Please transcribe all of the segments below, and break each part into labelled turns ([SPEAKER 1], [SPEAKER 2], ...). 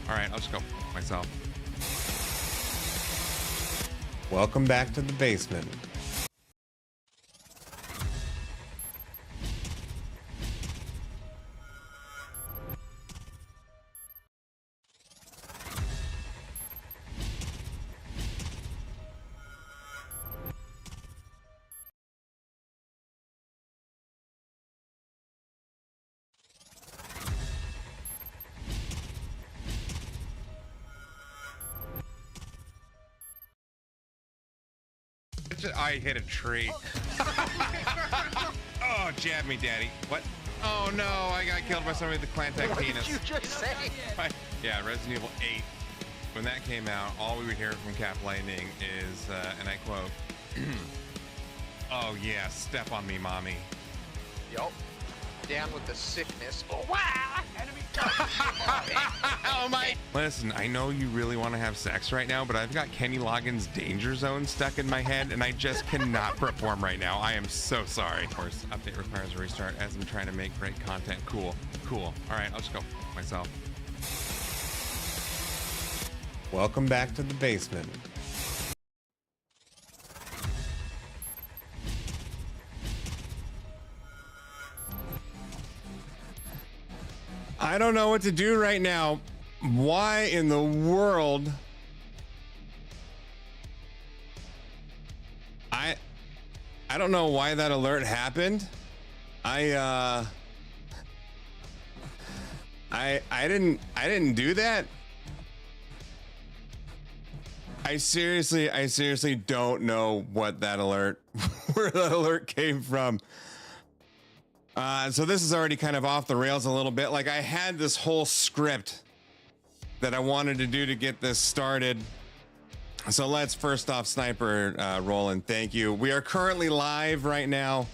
[SPEAKER 1] All right, I'll just go myself.
[SPEAKER 2] Welcome back to the basement.
[SPEAKER 1] I hit a tree. Oh, jab me, daddy. What? Oh no, I got killed by somebody with the Clantac
[SPEAKER 3] What
[SPEAKER 1] penis.
[SPEAKER 3] did you just say?
[SPEAKER 1] Yeah, Resident Evil 8. When that came out, all we would hear from Cap Lightning is, and I quote, "Oh yeah, step on me, mommy."
[SPEAKER 3] Yup. Down with the sickness. Oh wow! Enemy.
[SPEAKER 1] Oh my! Listen, I know you really want to have sex right now, but I've got Kenny Loggins' Danger Zone stuck in my head, and I just cannot perform right now. I am so sorry. Of course, update requires a restart as I'm trying to make great content. Cool. All right, I'll just go myself.
[SPEAKER 2] Welcome back to the basement. I don't know what to do right now. Why in the world? I don't know why that alert happened. I didn't do that. I seriously don't know what that alert, where that alert came from. So this is already kind of off the rails a little bit. Like, I had this whole script that I wanted to do to get this started. So let's first off, Sniper Roland, thank you. We are currently live right now.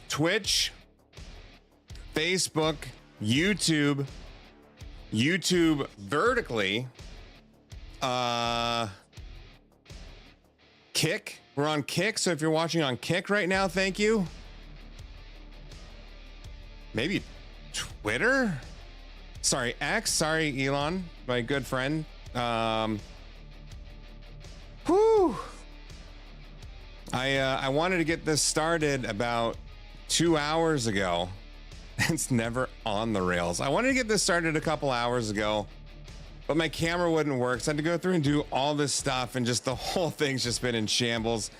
[SPEAKER 2] Twitch, Facebook, YouTube vertically, Kick. We're on Kick. So if you're watching on Kick right now, thank you. Maybe Twitter? Sorry, X. Sorry, Elon, my good friend. Whew. I wanted to get this started about 2 hours ago. It's never on the rails. I wanted to get this started a couple hours ago, but my camera wouldn't work. So I had to go through and do all this stuff, and just the whole thing's just been in shambles.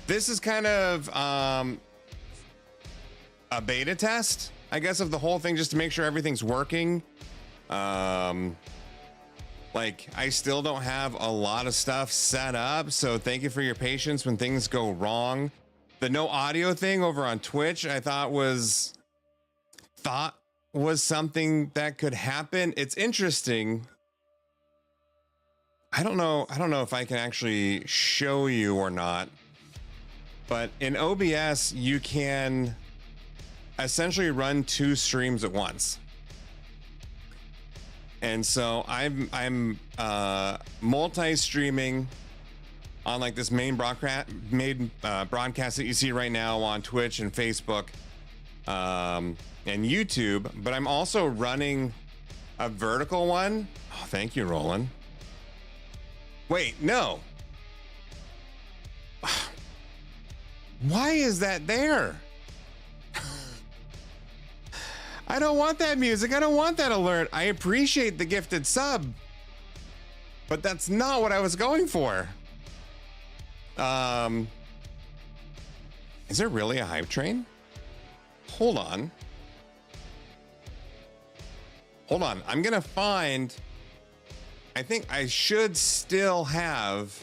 [SPEAKER 2] This is kind of a beta test, I guess, of the whole thing, just to make sure everything's working. Like, I still don't have a lot of stuff set up, so thank you for your patience when things go wrong. The no audio thing over on Twitch, I thought was something that could happen. It's interesting. I don't know if I can actually show you or not, but in OBS you can essentially run 2 streams at once. And so I'm multi-streaming on like this main broadcast that you see right now on Twitch and Facebook and YouTube, but I'm also running a vertical one. Oh, thank you, Roland. Wait, no. Why is that there? I don't want that music. I don't want that alert. I appreciate the gifted sub, but that's not what I was going for. Is there really a hype train? Hold on. I'm gonna find. I think I should still have.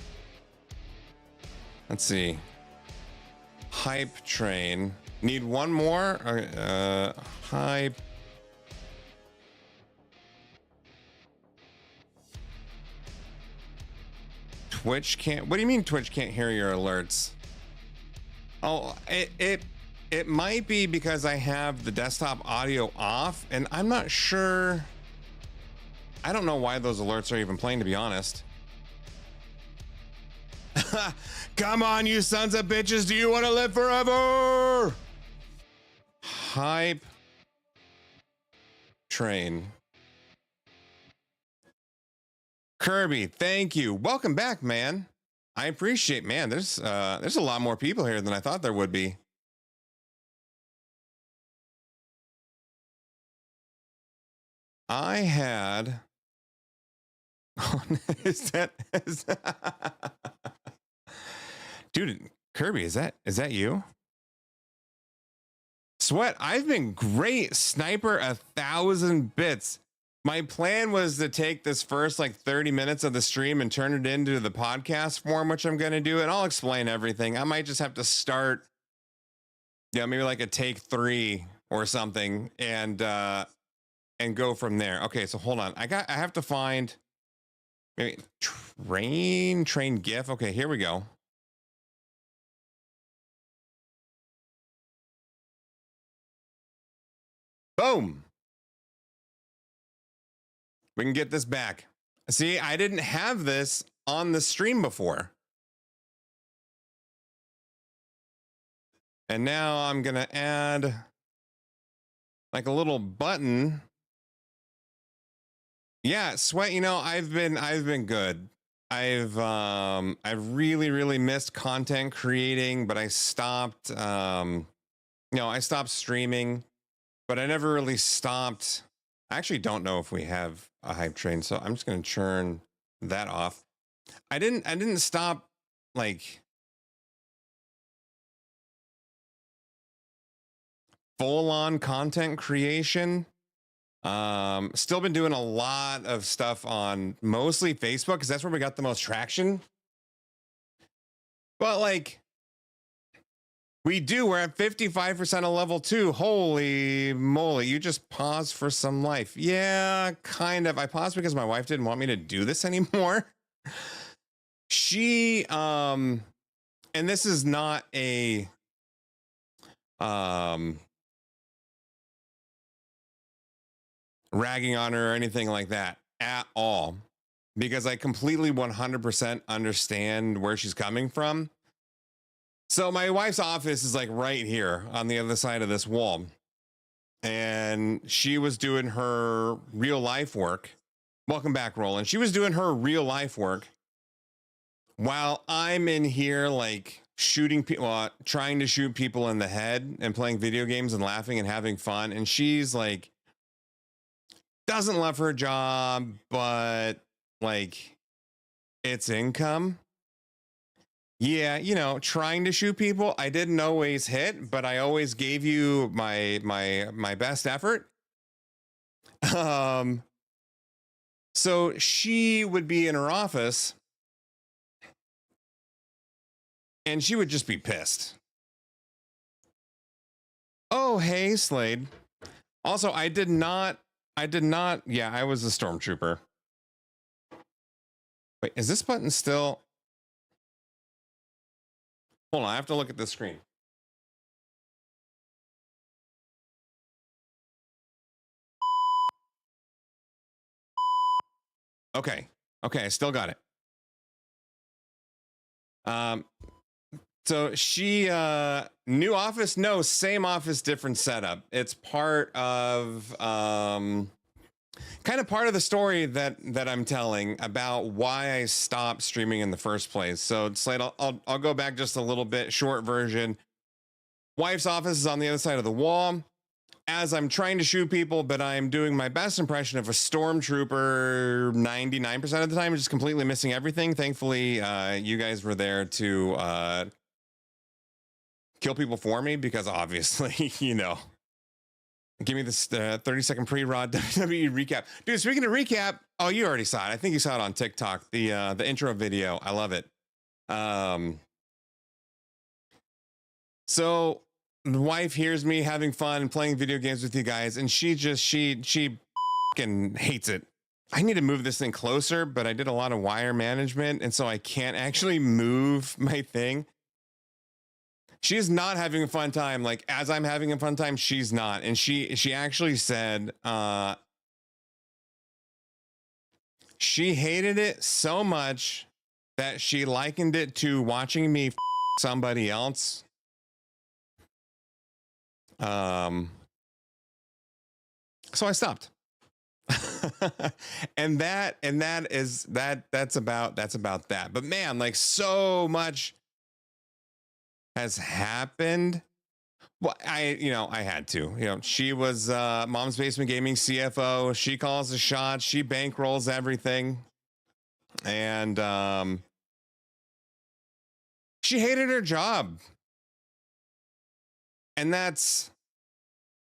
[SPEAKER 2] Let's see. Hype train. Need one more? Hype. Twitch can't. What do you mean Twitch can't hear your alerts? Oh, it might be because I have the desktop audio off, and I'm not sure. I don't know why those alerts are even playing, to be honest. Come on, you sons of bitches. Do you want to live forever? Hype train. Kirby, thank you. Welcome back, man. I appreciate, man. There's a lot more people here than I thought there would be. I had dude, Kirby, is that you? Sweat, I've been great. Sniper 1,000 bits. My plan was to take this first like 30 minutes of the stream and turn it into the podcast form, which I'm going to do. And I'll explain everything. I might just have to start, maybe like a take 3 or something and go from there. Okay. So hold on. I have to find maybe train GIF. Okay. Here we go. Boom. We can get this back. See, I didn't have this on the stream before. And now I'm going to add like a little button. Yeah, Sweat, I've been good. I've really missed content creating, but I stopped I stopped streaming, but I never really stopped. I actually don't know if we have a hype train, so I'm just going to turn that off. I didn't stop like full on content creation. Still been doing a lot of stuff on mostly Facebook because that's where we got the most traction. But like we're at 55% of level 2. Holy moly, you just paused for some life. Yeah, kind of. I paused because my wife didn't want me to do this anymore. She, and this is not a, ragging on her or anything like that at all, because I completely 100% understand where she's coming from. So my wife's office is like right here on the other side of this wall. And she was doing her real life work. Welcome back, Roland. She was doing her real life work while I'm in here like shooting people, trying to shoot people in the head and playing video games and laughing and having fun. And she's like, doesn't love her job, but like it's income. Yeah, trying to shoot people, I didn't always hit, but I always gave you my best effort. So she would be in her office and she would just be pissed. Oh, hey, Slade. Also, I did not, yeah, I was a stormtrooper. Wait, is this button still? Hold on, I have to look at the screen. Okay, I still got it. So she, new office, no, same office, different setup. It's part of, kind of part of the story that I'm telling about why I stopped streaming in the first place. So Slade, I'll go back just a little bit, short version. Wife's office is on the other side of the wall. As I'm trying to shoot people, but I'm doing my best impression of a stormtrooper 99% of the time, just completely missing everything. Thankfully, you guys were there to kill people for me because obviously, give me this 30-second pre-rod WWE recap. Dude, speaking of recap, oh, you already saw it. I think you saw it on TikTok, the intro video. I love it. So the wife hears me having fun playing video games with you guys, and she fucking hates it. I need to move this thing closer, but I did a lot of wire management, and so I can't actually move my thing. She is not having a fun time. Like, as I'm having a fun time, she's not. And she actually said she hated it so much that she likened it to watching me somebody else. So I stopped. and that's about that. But man, like so much has happened. Well, I had to. She was Mom's Basement Gaming CFO. She calls the shots. She bankrolls everything. And she hated her job. And that's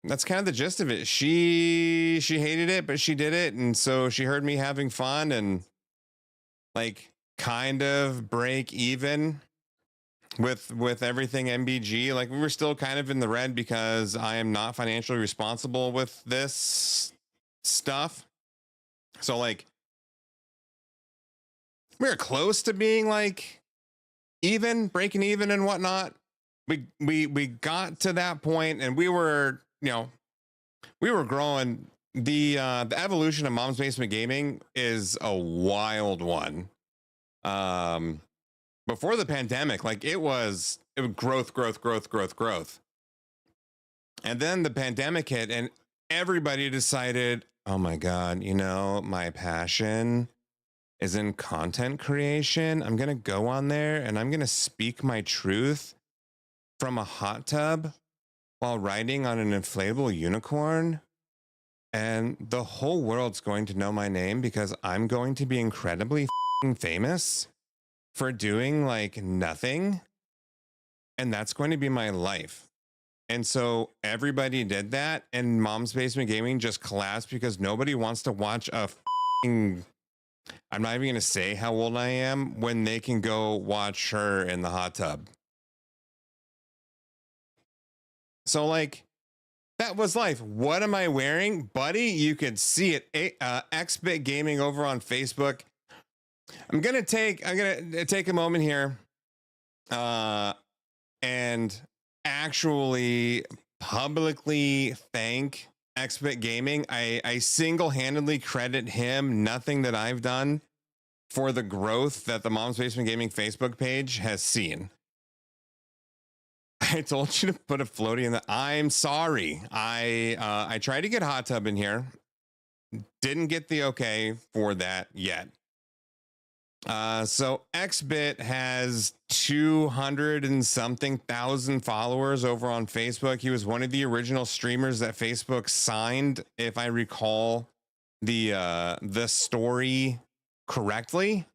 [SPEAKER 2] kind of the gist of it. She hated it, but she did it. And so she heard me having fun and like kind of break even with everything MBG. Like we were still kind of in the red because I am not financially responsible with this stuff. So like we were close to being like breaking even and whatnot. We got to that point and we were growing. The evolution of Mom's Basement Gaming is a wild one. Before the pandemic, like it was growth. And then the pandemic hit and everybody decided, oh my God, my passion is in content creation. I'm going to go on there and I'm going to speak my truth from a hot tub while riding on an inflatable unicorn. And the whole world's going to know my name because I'm going to be incredibly famous for doing like nothing. And that's going to be my life. And so everybody did that. And Mom's Basement Gaming just collapsed because nobody wants to watch I'm not even going to say how old I am when they can go watch her in the hot tub. So like, that was life. What am I wearing? Buddy, you could see it. XBit Gaming over on Facebook. I'm gonna take a moment here and actually publicly thank XBit Gaming. I single-handedly credit him, nothing that I've done, for the growth that the Mom's Basement Gaming Facebook page has seen. I told you to put a floaty in the. I'm sorry. I tried to get hot tub in here. Didn't get the okay for that yet. So XBit has 200 and something thousand followers over on Facebook. He was one of the original streamers that Facebook signed, if I recall the story correctly.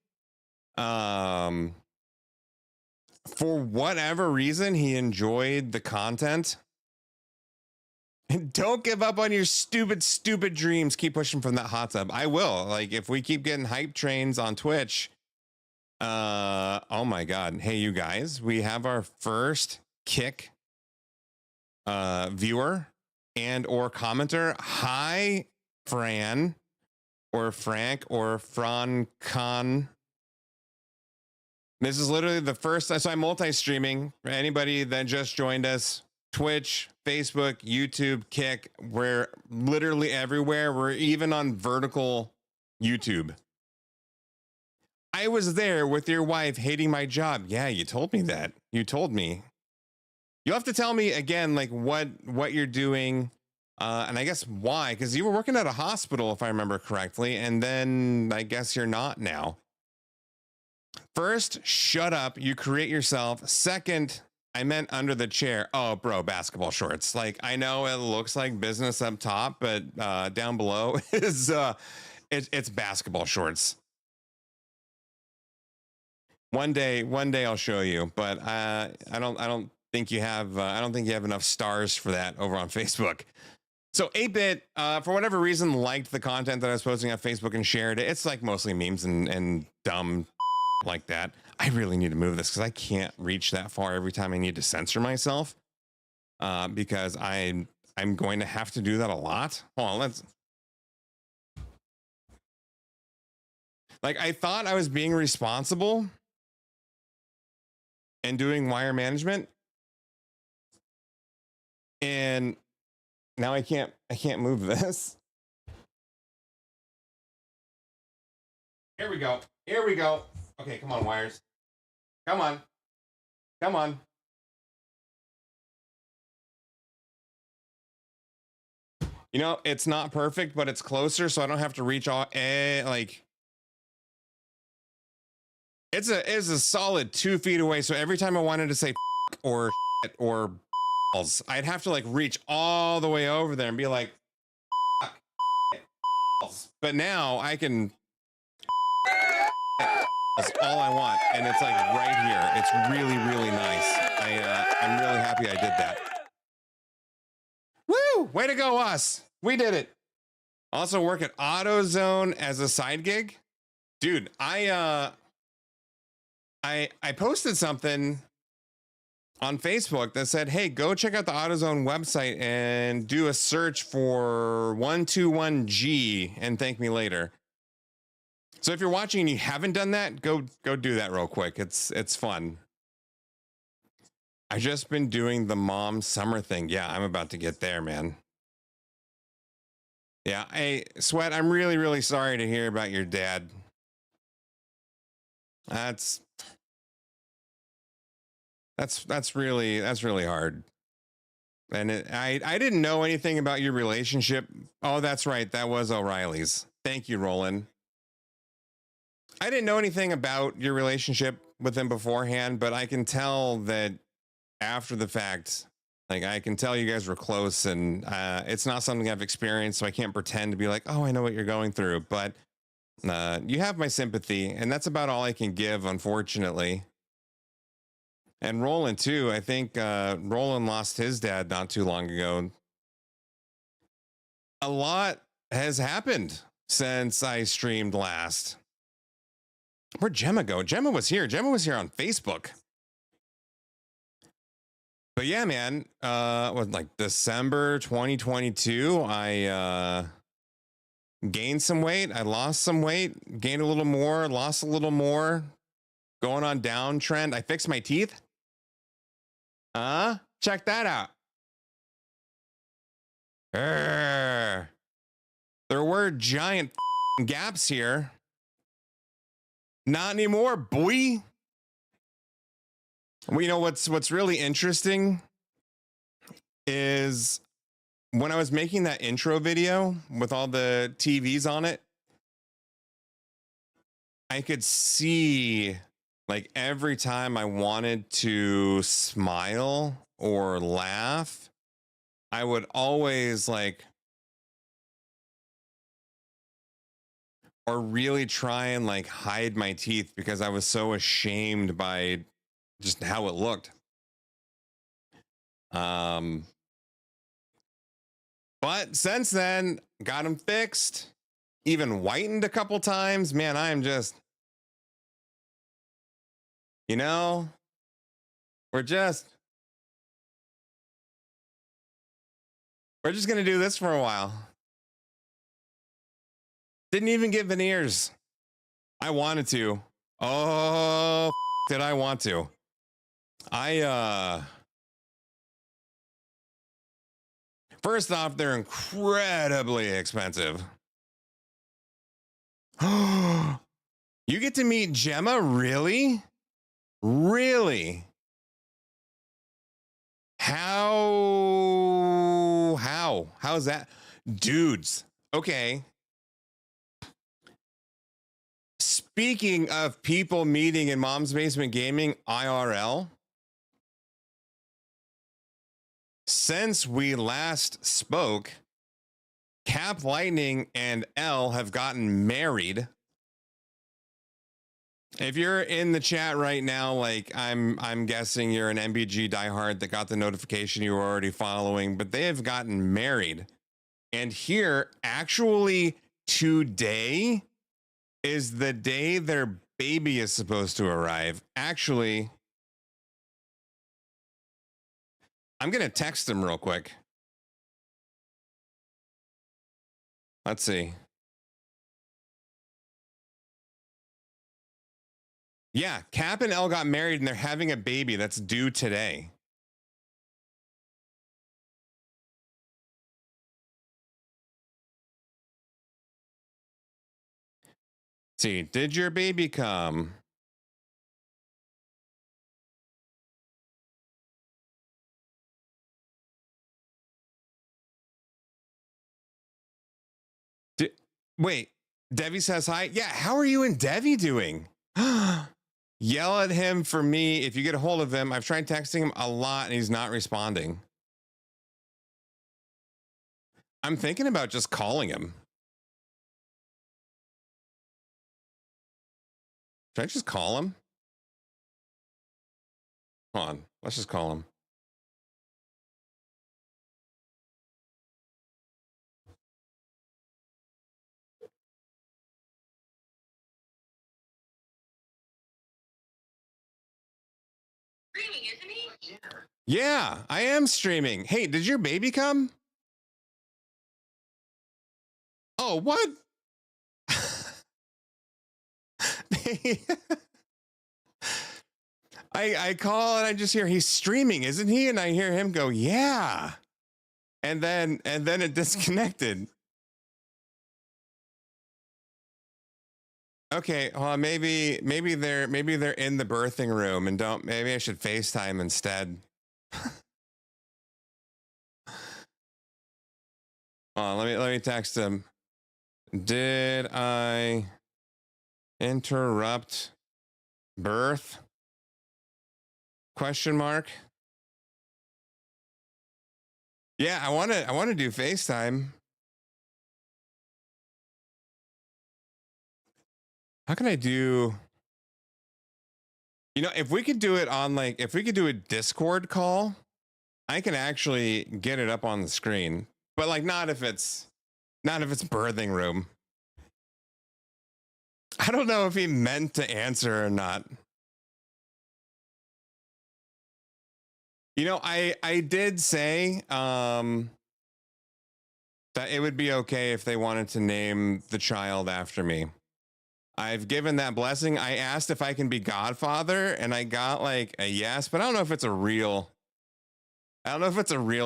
[SPEAKER 2] For whatever reason, he enjoyed the content. Don't give up on your stupid dreams. Keep pushing from that hot tub. I will. Like, if we keep getting hype trains on Twitch. Oh my God. Hey, you guys, we have our first Kick viewer and or commenter. Hi, Fran or Frank or Con. This is literally the first. So I'm multi-streaming. For anybody that just joined us, Twitch, Facebook, YouTube, Kick, we're literally everywhere. We're even on vertical YouTube. I was there with your wife hating my job. Yeah, you told me that. You told me. You'll have to tell me again, like what you're doing, and I guess why, because you were working at a hospital, if I remember correctly, and then I guess you're not now. First, shut up. You create yourself. Second, I meant under the chair. Oh, bro, basketball shorts. Like, I know it looks like business up top, but down below is it's basketball shorts. One day I'll show you, but I don't think you have enough stars for that over on Facebook. So 8-Bit, for whatever reason, liked the content that I was posting on Facebook and shared it. It's like mostly memes and dumb like that. I really need to move this because I can't reach that far every time I need to censor myself, because I'm going to have to do that a lot. Hold on, let's. Like, I thought I was being responsible and doing wire management, and now I can't move this. Here we go. Okay, come on, wires. Come on. You know, it's not perfect, but it's closer, so I don't have to reach all like it's a solid 2 feet away. So every time I wanted to say or or balls, I'd have to like reach all the way over there and be like balls. But now I can that's all I want, and it's like right here. It's really, really nice. I'm really happy I did that. Woo! Way to go, us. We did it. Also work at AutoZone as a side gig. Dude, I posted something on Facebook that said, hey, go check out the AutoZone website and do a search for 121G and thank me later. So if you're watching and you haven't done that, go do that real quick. It's fun. I've just been doing the mom summer thing. Yeah, I'm about to get there, man. Yeah, hey, Sweat, I'm really, really sorry to hear about your dad. That's really hard. And I didn't know anything about your relationship. Oh, that's right. That was O'Reilly's. Thank you, Roland. I didn't know anything about your relationship with him beforehand, but I can tell that after the fact, like I can tell you guys were close, and it's not something I've experienced, so I can't pretend to be like, oh, I know what you're going through. But you have my sympathy, and that's about all I can give, unfortunately. And Roland too. I think Roland lost his dad not too long ago. A lot has happened since I streamed last. Where'd Gemma go? Gemma was here. Gemma was here on Facebook. But yeah, man, was like December 2022, I gained some weight. I lost some weight, gained a little more, lost a little more, going on downtrend. I fixed my teeth. Check that out. There were giant gaps here. Not anymore, boy. Well, you know what's really interesting is when I was making that intro video with all the TVs on it, I could see like every time I wanted to smile or laugh, I would always like or really try and like hide my teeth because I was so ashamed by just how it looked. But since then, got them fixed, even whitened a couple times. Man, I am just, you know, we're just gonna do this for a while. Didn't even get veneers. I wanted to. Oh, did I want to? First off, they're incredibly expensive. You get to meet Gemma? Really? Really? How's that? Dudes. Okay. Speaking of people meeting in Mom's Basement Gaming IRL, since we last spoke, Cap Lightning and L have gotten married. If you're in the chat right now, like I'm guessing you're an MBG diehard that got the notification you were already following, but they have gotten married. And here, actually today is the day their baby is supposed to arrive. Actually, I'm going to text them real quick. Let's see. Yeah, Cap and Elle got married and they're having a baby that's due today. Let's see, did your baby come? Wait, Devi says hi. Yeah, how are you and Devi doing? Yell at him for me if you get a hold of him. I've tried texting him a lot and he's not responding. I'm thinking about just calling him. Should I just call him? Hold on, let's just call him.
[SPEAKER 4] Streaming, isn't he?
[SPEAKER 2] Yeah, I am streaming. Hey, did your baby come? Oh, what? I call and I just hear he's streaming, isn't he? And I hear him go, yeah. And then it disconnected. Okay, well, maybe they're in the birthing room and maybe I should FaceTime instead. Let me text him. Did I interrupt birth? Question mark. Yeah, I want to do FaceTime. How can I do? You know, if we could do it on if we could do a Discord call, I can actually get it up on the screen. But not if it's birthing room. I don't know if he meant to answer or not. You know, I did say that it would be okay if they wanted to name the child after me. I've given that blessing. I asked if I can be godfather and I got a yes, but I don't know if it's a real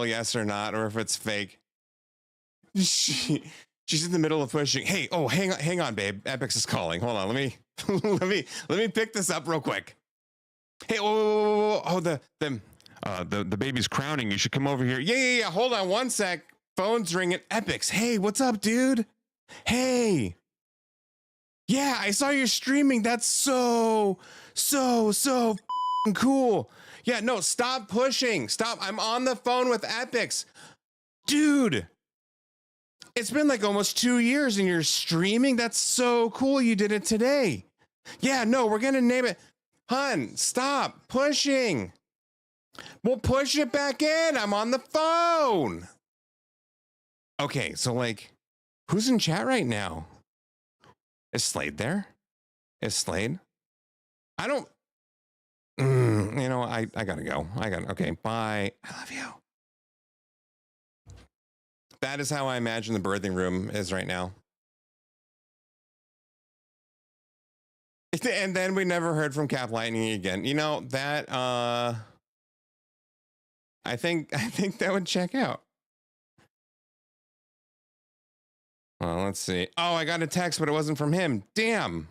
[SPEAKER 2] yes or not, or if it's fake. She's in the middle of pushing. Hey, oh, hang on, babe. Epix is calling. Hold on. Let me pick this up real quick. Hey, whoa. Oh, the baby's crowning. You should come over here. Yeah. Hold on one sec. Phone's ringing. Epix. Hey, what's up, dude? Hey. Yeah, I saw you streaming. That's so cool. Yeah, no, stop pushing. Stop. I'm on the phone with Epix. Dude. It's been almost 2 years and you're streaming. That's so cool. You did it today. Yeah, no, we're going to name it. Hun, stop pushing. We'll push it back in. I'm on the phone. Okay, so who's in chat right now? Is Slade there? Is Slade? I don't. I gotta go. Okay, bye. I love you. That is how I imagine the birthing room is right now. And then we never heard from Cap Lightning again. You know, that I think that would check out. Well, let's see. Oh, I got a text, but it wasn't from him. Damn.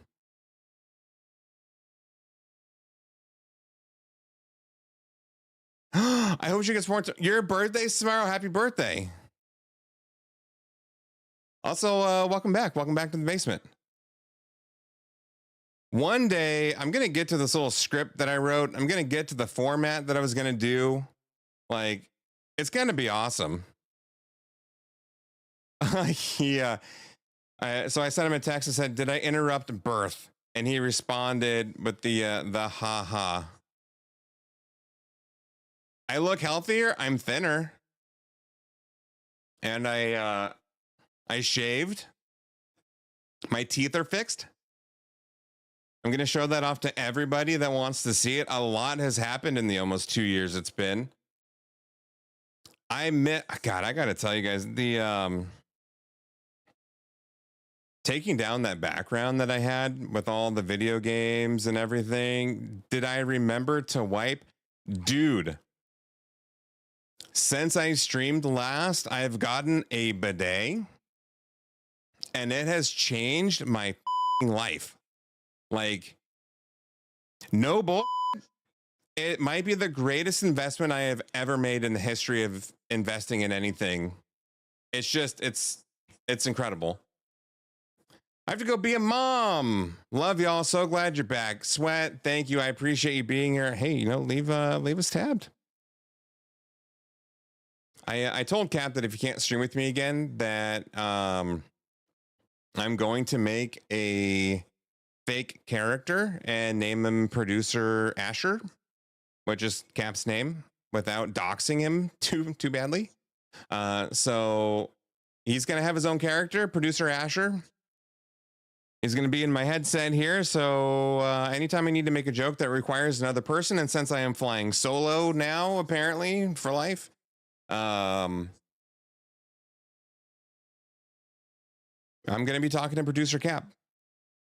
[SPEAKER 2] I hope she gets more. Your birthday's tomorrow. Happy birthday. Also, welcome back. Welcome back to the basement. One day, I'm going to get to this little script that I wrote. I'm going to get to the format that I was going to do. It's going to be awesome. Yeah. So I sent him a text and said, did I interrupt birth? And he responded with the haha. I look healthier. I'm thinner. And I shaved. My teeth are fixed. I'm going to show that off to everybody that wants to see it. A lot has happened in the almost 2 years it's been. God, I got to tell you guys, the taking down that background that I had with all the video games and everything, did I remember to wipe? Dude, since I streamed last, I've gotten a bidet and it has changed my life. No bull. It might be the greatest investment I have ever made in the history of investing in anything. It's incredible. I have to go be a mom. Love y'all. So glad you're back. Sweat, thank you. I appreciate you being here. Hey, you know, leave us tabbed. I told Cap that if you can't stream with me again, that I'm going to make a fake character and name him producer Asher, which is Cap's name, without doxing him too badly. So he's gonna have his own character, producer Asher. He's gonna be in my headset here. So anytime I need to make a joke that requires another person, and since I am flying solo now, apparently for life, I'm gonna be talking to producer Cap,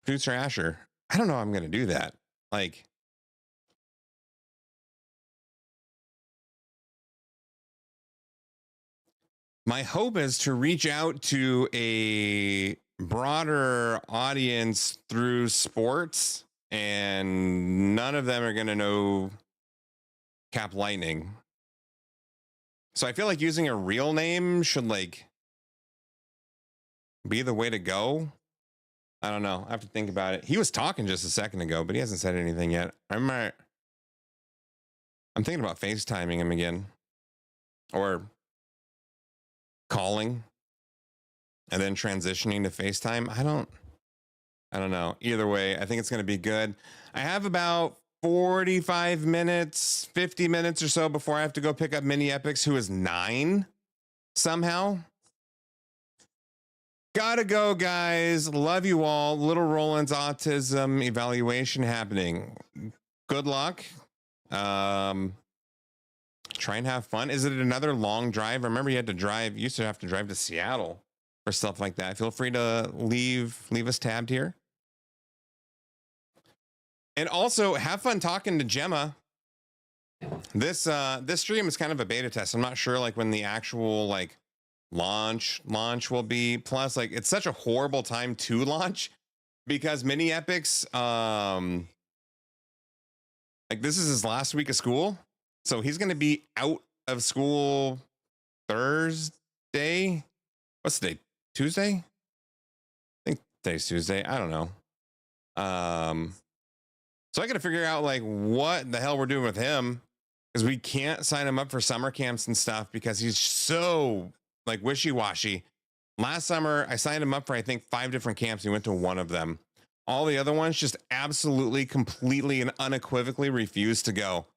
[SPEAKER 2] producer Asher. I don't know how I'm gonna do that. Like, my hope is to reach out to a broader audience through sports, and none of them are going to know Cap Lightning. So I feel like using a real name should like be the way to go. I don't know. I have to think about it. He was talking just a second ago, but he hasn't said anything yet. I'm thinking about FaceTiming him again, or calling and then transitioning to FaceTime. I don't know. Either way, I think it's going to be good. I have about 45 minutes, 50 minutes or so before I have to go pick up Mini Epics, who is 9 somehow. Gotta go, guys. Love you all. Little Roland's autism evaluation happening. Good luck. Try and have fun. Is it another long drive? I remember you used to have to drive to Seattle or stuff like that. Feel free to leave us tabbed here. And also have fun talking to Gemma. This stream is kind of a beta test. I'm not sure like when the actual like launch will be. Plus, like, it's such a horrible time to launch because Mini Epics, like, this is his last week of school. So he's going to be out of school Thursday. What's the day? Tuesday? I think today's Tuesday. I don't know. So I got to figure out like what the hell we're doing with him, because we can't sign him up for summer camps and stuff because he's so like wishy-washy. Last summer, I signed him up for, I think, 5 different camps. He went to one of them. All the other ones just absolutely, completely, and unequivocally refused to go.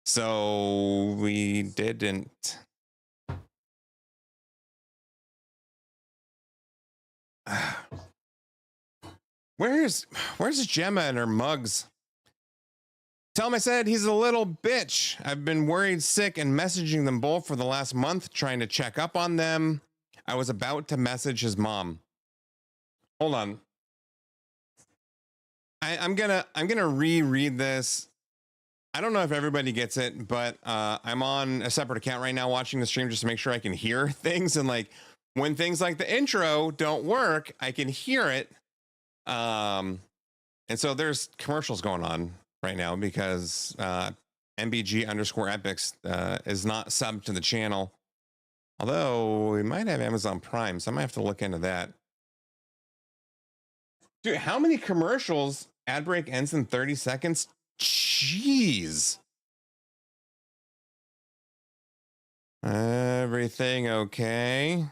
[SPEAKER 2] So we didn't. Where's Gemma and her mugs? Tell him I said he's a little bitch. I've been worried sick and messaging them both for the last month, trying to check up on them. I was about to message his mom. Hold on. I'm gonna reread this. I don't know if everybody gets it, but I'm on a separate account right now watching the stream just to make sure I can hear things. And like when things like the intro don't work, I can hear it. And so there's commercials going on right now because MBG_epics is not subbed to the channel. Although we might have Amazon Prime, so I might have to look into that. Dude, how many commercials? Ad break ends in 30 seconds. Jeez. Everything okay?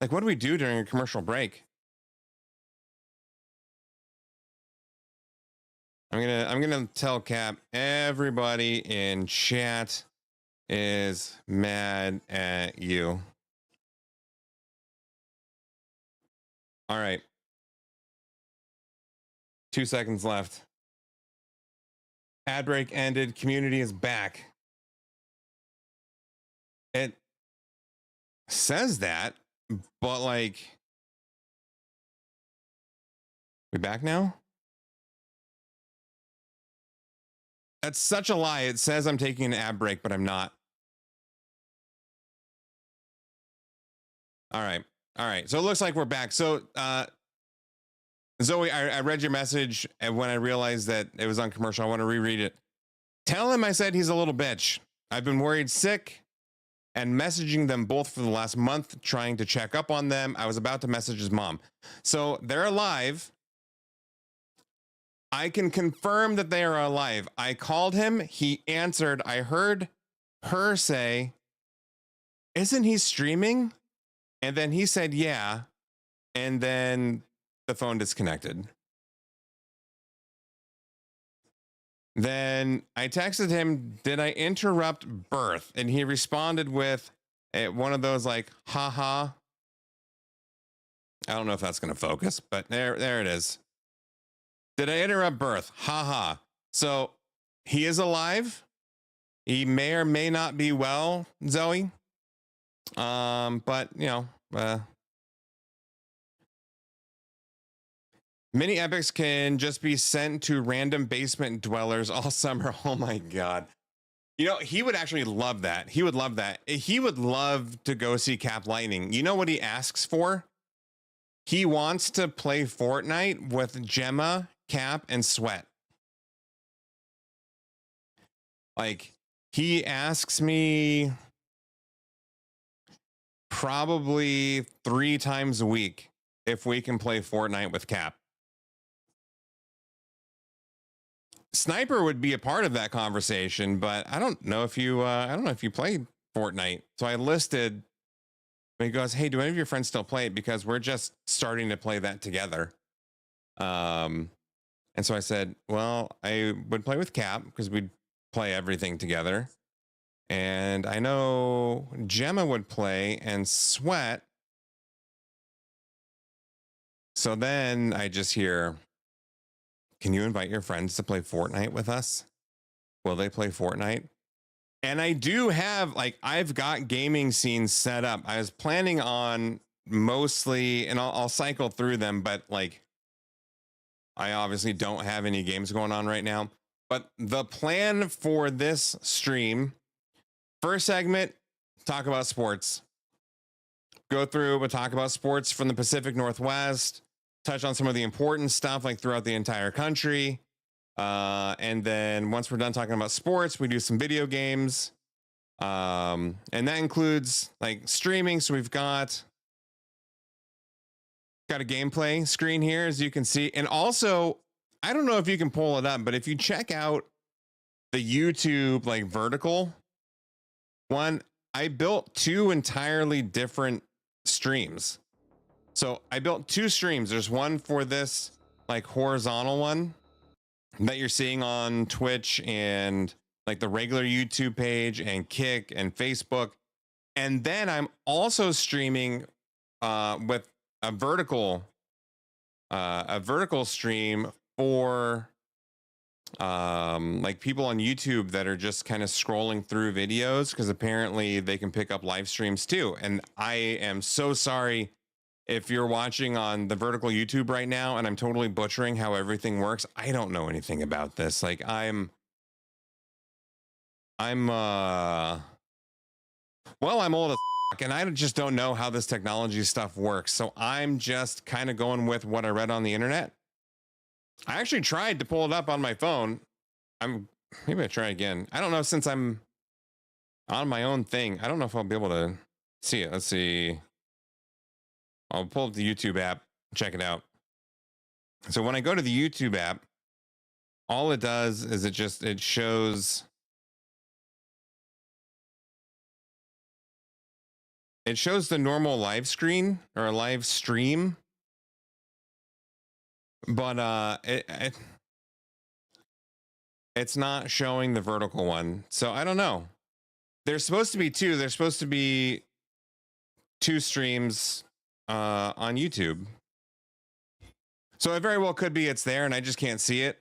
[SPEAKER 2] Like, what do we do during a commercial break? I'm gonna tell Cap everybody in chat is mad at you. All right. 2 seconds left. Ad break ended. Community is back. It says that, but like, we back now? That's such a lie. It says I'm taking an ad break, but I'm not. All right. All right. So it looks like we're back. So, Zoe, I read your message, and when I realized that it was on commercial, I want to reread it. Tell him I said he's a little bitch. I've been worried sick and messaging them both for the last month, trying to check up on them. I was about to message his mom. So they're alive. I can confirm that they are alive. I called him. He answered. I heard her say, "Isn't he streaming?" And then he said, "Yeah." And then the phone disconnected. Then I texted him, "Did I interrupt birth?" And he responded with one of those like, haha. I don't know if that's going to focus, but there it is. Did I interrupt birth? Haha. So he is alive. He may or may not be well, Zoe. But you know, mini epics can just be sent to random basement dwellers all summer. Oh my God. You know, he would actually love that. He would love that. He would love to go see Cap Lightning. You know what he asks for? He wants to play Fortnite with Gemma, Cap, and Sweat. Like, he asks me probably 3 times a week if we can play Fortnite with Cap. Sniper would be a part of that conversation, but I don't know if you played Fortnite. So I listed, he goes, "Hey, do any of your friends still play it? Because we're just starting to play that together." And so I said, well, I would play with Cap because we'd play everything together. And I know Gemma would play and Sweat. So then I just hear, "Can you invite your friends to play Fortnite with us? Will they play Fortnite?" And I do have, like, I've got gaming scenes set up. I was planning on mostly, and I'll cycle through them, but like, I obviously don't have any games going on right now. But the plan for this stream, first segment, talk about sports. Go through, we'll talk about sports from the Pacific Northwest, touch on some of the important stuff like throughout the entire country. And then once we're done talking about sports, we do some video games. And that includes like streaming. So we've got a gameplay screen here, as you can see. And also, I don't know if you can pull it up, but if you check out the YouTube like vertical one, I built 2 entirely different streams. So I built 2 streams. There's one for this like horizontal one that you're seeing on Twitch and like the regular YouTube page and Kick and Facebook. And then I'm also streaming with a vertical stream for like people on YouTube that are just kind of scrolling through videos, because apparently they can pick up live streams too. And I am so sorry if you're watching on the vertical YouTube right now and I'm totally butchering how everything works. I don't know anything about this. Like I'm old as and I just don't know how this technology stuff works. So I'm just kind of going with what I read on the internet. I actually tried to pull it up on my phone. Maybe I try again. I don't know, since I'm on my own thing. I don't know if I'll be able to see it. Let's see. I'll pull up the YouTube app, check it out. So when I go to the YouTube app, all it does is it shows the normal live screen or a live stream, but it's not showing the vertical one. So I don't know. There's supposed to be 2. There's supposed to be 2 streams on YouTube. So it very well could be it's there and I just can't see it.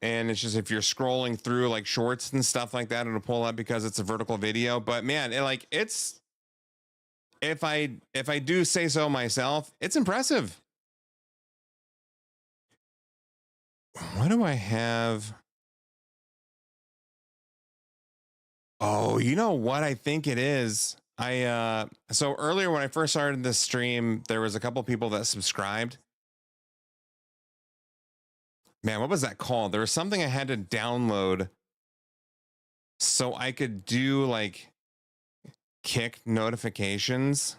[SPEAKER 2] And it's just, if you're scrolling through like shorts and stuff like that, it'll pull up because it's a vertical video. But man, it's if I do say so myself, it's impressive. What do I have? Oh, you know what I think it is? So earlier when I first started this stream, there was a couple people that subscribed. Man, what was that called? There was something I had to download so I could do like Kick notifications.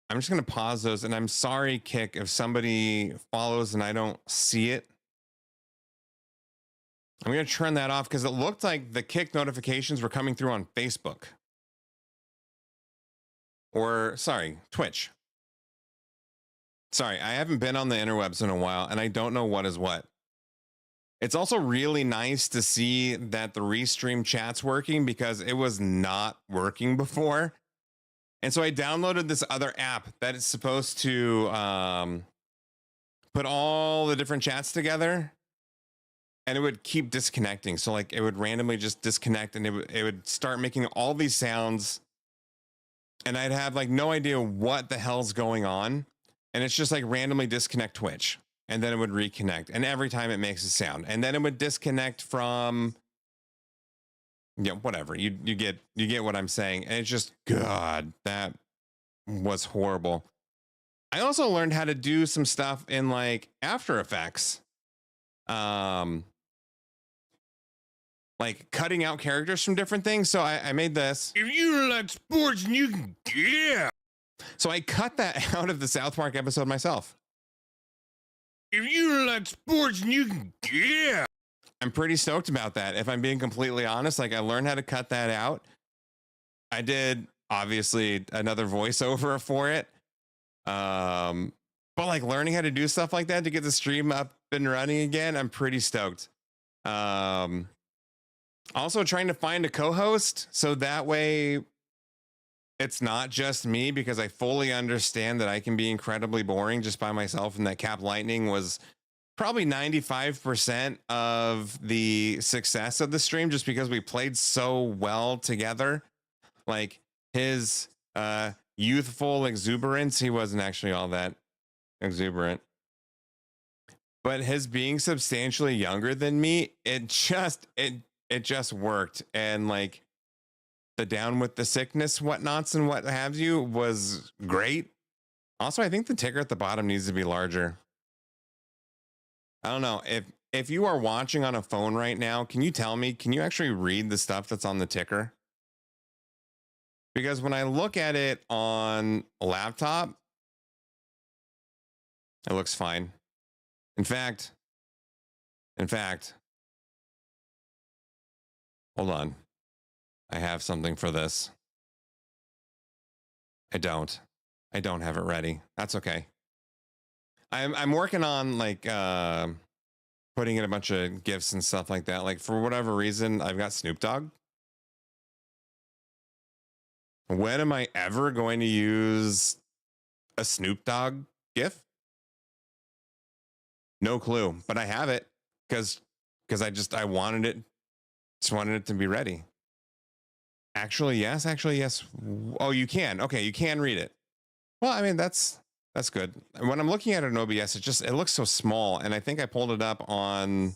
[SPEAKER 2] I'm just going to pause those, and I'm sorry, Kick, if somebody follows and I don't see it. I'm going to turn that off because it looked like the Kick notifications were coming through on Facebook. Or, sorry, Twitch. Sorry, I haven't been on the interwebs in a while, and I don't know what is what. It's also really nice to see that the Restream chat's working because it was not working before. And so I downloaded this other app that is supposed to put all the different chats together, and it would keep disconnecting. So like it would randomly just disconnect, and it would start making all these sounds, and I'd have like no idea what the hell's going on. And it's just like randomly disconnect Twitch, and then it would reconnect. And every time it makes a sound, and then it would disconnect from, yeah, whatever. You get what I'm saying. And it's just, God, that was horrible. I also learned how to do some stuff in like After Effects. Like cutting out characters from different things. So I made this. If you like sports and you can, yeah. So I cut that out of the South Park episode myself. If you like sports and you can, yeah. I'm pretty stoked about that. If I'm being completely honest, like I learned how to cut that out. I did obviously another voiceover for it. But like learning how to do stuff like that to get the stream up and running again, I'm pretty stoked. Also trying to find a co-host so that way it's not just me, because I fully understand that I can be incredibly boring just by myself, and that Cap Lightning was probably 95% of the success of the stream just because we played so well together. Like his youthful exuberance, he wasn't actually all that exuberant. But his being substantially younger than me, it just worked. And like the down with the sickness whatnots and what have you was great. Also, I think the ticker at the bottom needs to be larger. I don't know if you are watching on a phone right now, can you tell me, can you actually read the stuff that's on the ticker? Because when I look at it on a laptop, it looks fine. In fact, hold on. I have something for this. I don't have it ready. That's okay. I'm working on like putting in a bunch of GIFs and stuff like that. Like for whatever reason, I've got Snoop Dogg. When am I ever going to use a Snoop Dogg GIF? No clue, but I have it because I wanted it. Just wanted it to be ready. Actually, yes. Oh, you can. Okay, you can read it. Well, I mean, that's good. When I'm looking at it in OBS, it looks so small, and I think I pulled it up on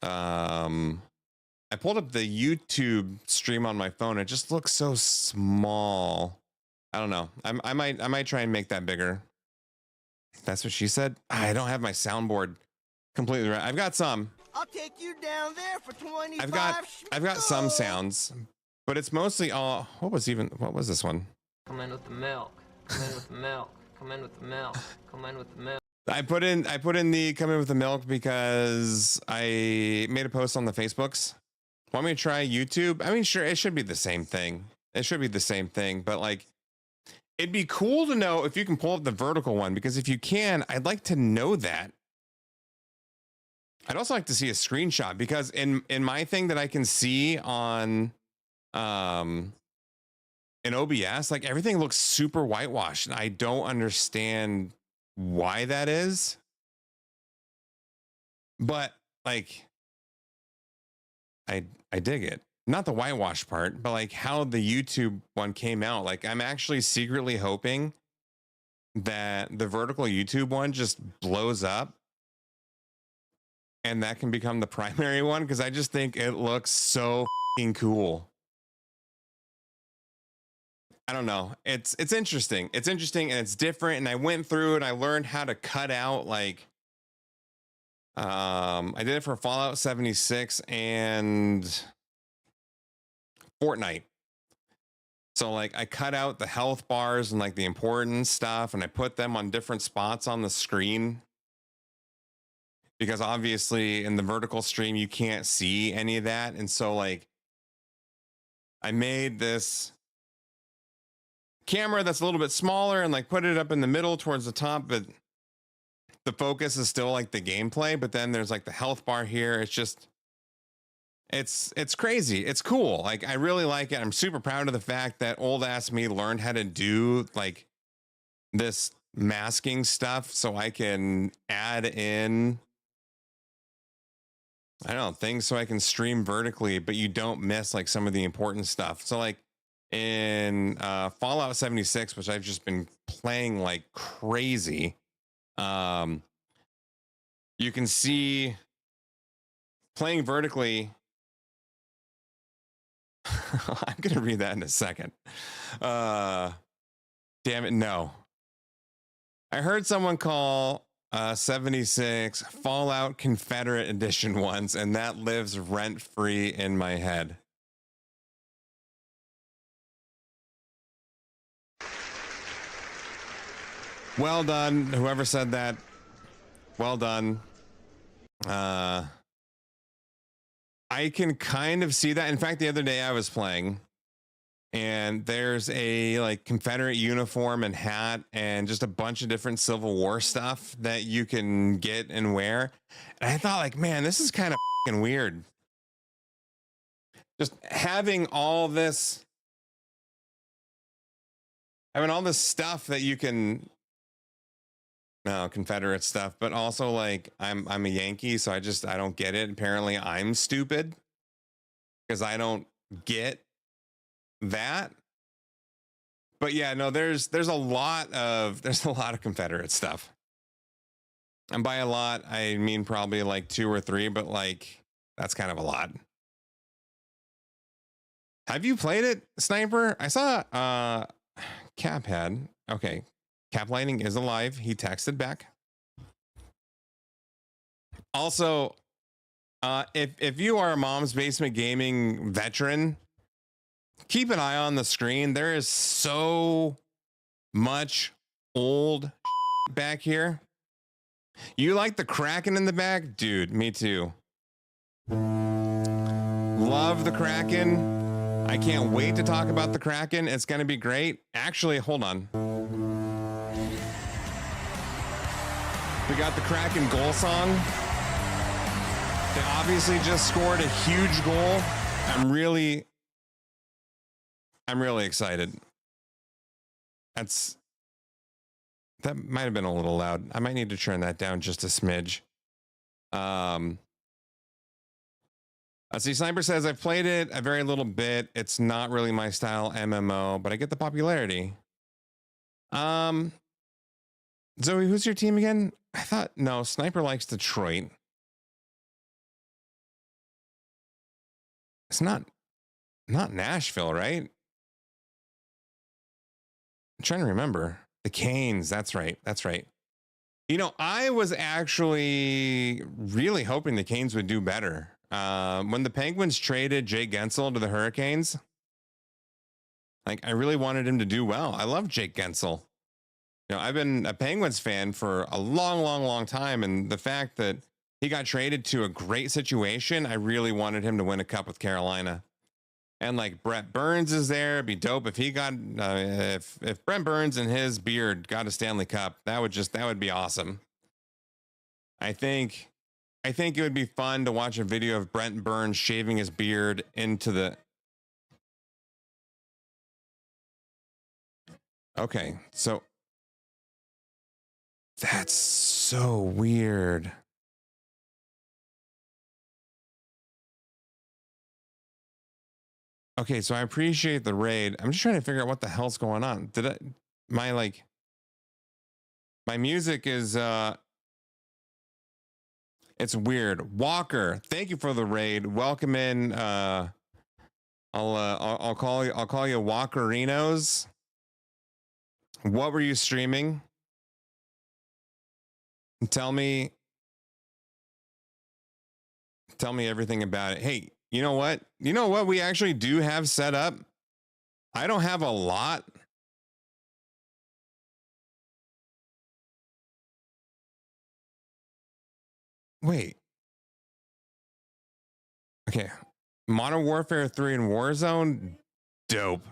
[SPEAKER 2] I pulled up the YouTube stream on my phone. It just looks so small. I don't know. I might try and make that bigger. That's what she said. I don't have my soundboard completely right. I've got some.
[SPEAKER 5] I'll take you down there for 25.
[SPEAKER 2] I've got some sounds, but it's mostly all. What was this one?
[SPEAKER 6] Come in with the milk. Come in with the milk. Come in with the milk. Come in with the milk.
[SPEAKER 2] I put in the come in with the milk because I made a post on the Facebooks. Want me to try YouTube? I mean, sure, it should be the same thing. But like, it'd be cool to know if you can pull up the vertical one, because if you can, I'd like to know that. I'd also like to see a screenshot, because in my thing that I can see on in OBS, like everything looks super whitewashed, and I don't understand why that is. But like I dig it. Not the whitewash part, but like how the YouTube one came out. Like I'm actually secretly hoping that the vertical YouTube one just blows up and that can become the primary one, because I just think it looks so f***ing cool. I don't know. It's interesting. It's interesting and it's different. And I went through and I learned how to cut out like I did it for Fallout 76 and Fortnite. So like I cut out the health bars and like the important stuff and I put them on different spots on the screen. Because obviously in the vertical stream you can't see any of that. And so like I made this camera that's a little bit smaller and like put it up in the middle towards the top, but the focus is still like the gameplay, but then there's like the health bar here. It's just it's crazy. It's cool. Like I really like it. I'm super proud of the fact that old ass me learned how to do like this masking stuff so I can add in, I don't know, things so I can stream vertically, but you don't miss like some of the important stuff. So like in Fallout 76, which I've just been playing like crazy, you can see playing vertically. I'm going to read that in a second. Damn it. No. I heard someone call 76 Fallout Confederate Edition once, and that lives rent free in my head. Well done, whoever said that. Well done. I can kind of see that. In fact, the other day I was playing and there's a like Confederate uniform and hat and just a bunch of different Civil War stuff that you can get and wear. And I thought like, man, this is kind of fucking weird. Just having all this stuff that you can, no, Confederate stuff, but also like I'm a Yankee, so I don't get it. Apparently I'm stupid because I don't get that. But yeah, no, there's a lot of Confederate stuff. And by a lot, I mean probably like 2 or 3, but like that's kind of a lot. Have you played it, Sniper? I saw Cap had. Okay. Cap Lightning is alive. He texted back. Also, if you are a Mom's Basement Gaming veteran, keep an eye on the screen. There is so much old back here. You like the Kraken in the back? Dude, me too. Love the Kraken. I can't wait to talk about the Kraken. It's going to be great. Actually, hold on. We got the Kraken goal song. They obviously just scored a huge goal. I'm really excited. That might have been a little loud. I might need to turn that down just a smidge. Let's see. Sniper says, I've played it a very little bit. It's not really my style MMO, but I get the popularity. Zoe, who's your team again? I thought, no, Sniper likes Detroit. It's not Nashville, right? I'm trying to remember. The Canes, that's right. You know, I was actually really hoping the Canes would do better. When the Penguins traded Jake Gensel to the Hurricanes, like I really wanted him to do well. I love Jake Gensel. You know, I've been a Penguins fan for a long time, and the fact that he got traded to a great situation, I really wanted him to win a cup with Carolina. And like Brent Burns is there. It'd be dope if he got if Brent Burns and his beard got a Stanley Cup. That would be awesome. I think it would be fun to watch a video of Brent Burns shaving his beard into the. Okay, so that's so weird. Okay, so I appreciate the raid. I'm just trying to figure out what the hell's going on. My music is it's weird. Walker, thank you for the raid. Welcome in. I'll call you Walkerinos. What were you streaming? Tell me Tell me everything about it. Hey, you know what? You know what we actually do have set up? I don't have a lot. Wait. Okay. Modern Warfare 3 and Warzone. Dope.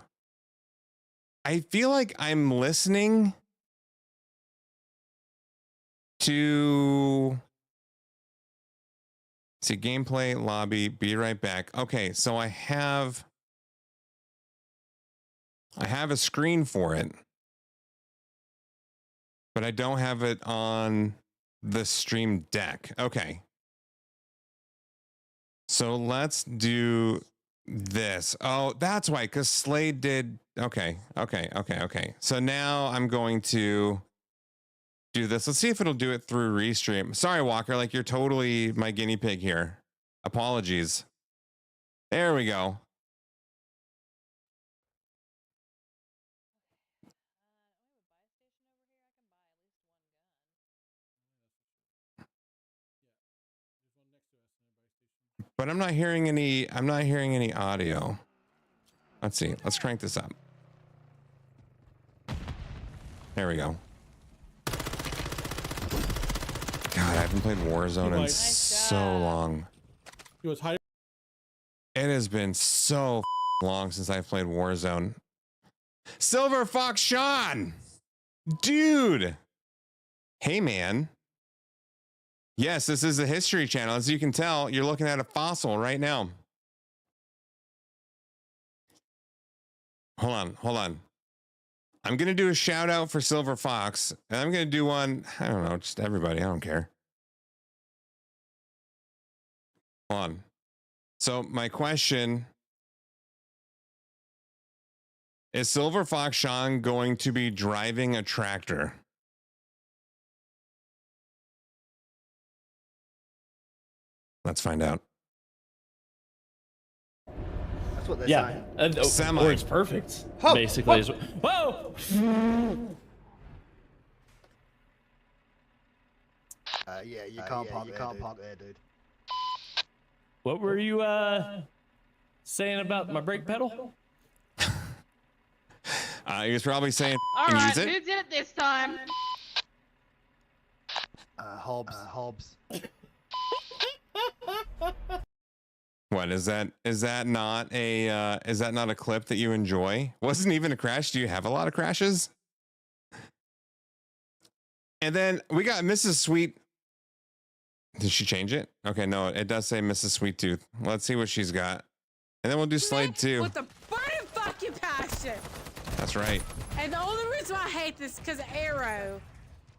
[SPEAKER 2] I feel like I'm listening to see gameplay lobby. Be right back. Okay, so I have a screen for it, but I don't have it on the stream deck. Okay. So let's do this. Oh, that's why, because Slade did. Okay. So now I'm going to do this. Let's see if it'll do it through Restream. Sorry, Walker, like you're totally my guinea pig here. Apologies. There we go. But I'm not hearing any audio. Let's see. Let's crank this up. There we go. God, I haven't played Warzone in so long. It has been so long since I've played Warzone. Silver Fox Sean! Dude! Hey, man. Yes, this is a history channel. As you can tell, you're looking at a fossil right now. Hold on. I'm going to do a shout out for Silver Fox, and I'm going to do one, I don't know, just everybody. I don't care. Hold on. So my question is Silver Fox Sean going to be driving a tractor? Let's find out.
[SPEAKER 7] That's what they're saying.
[SPEAKER 2] Semi.
[SPEAKER 8] Or it's perfect.
[SPEAKER 7] Oh,
[SPEAKER 8] basically.
[SPEAKER 7] oh.
[SPEAKER 8] Whoa!
[SPEAKER 7] Yeah, you can't park there, dude.
[SPEAKER 8] What were you saying about my brake pedal?
[SPEAKER 2] He was probably saying
[SPEAKER 4] All right,
[SPEAKER 2] use it.
[SPEAKER 4] who did it this time?
[SPEAKER 7] Hobbs.
[SPEAKER 2] What is that? Is that not a clip that you enjoy? Wasn't even a crash. Do you have a lot of crashes? And then we got Mrs. Sweet. Did she change it? Okay, no, it does say Mrs. Sweet Tooth. Let's see what she's got. And then we'll do Slade too.
[SPEAKER 9] With the burning fucking passion.
[SPEAKER 2] That's right.
[SPEAKER 9] And the only reason why I hate this is because of Arrow.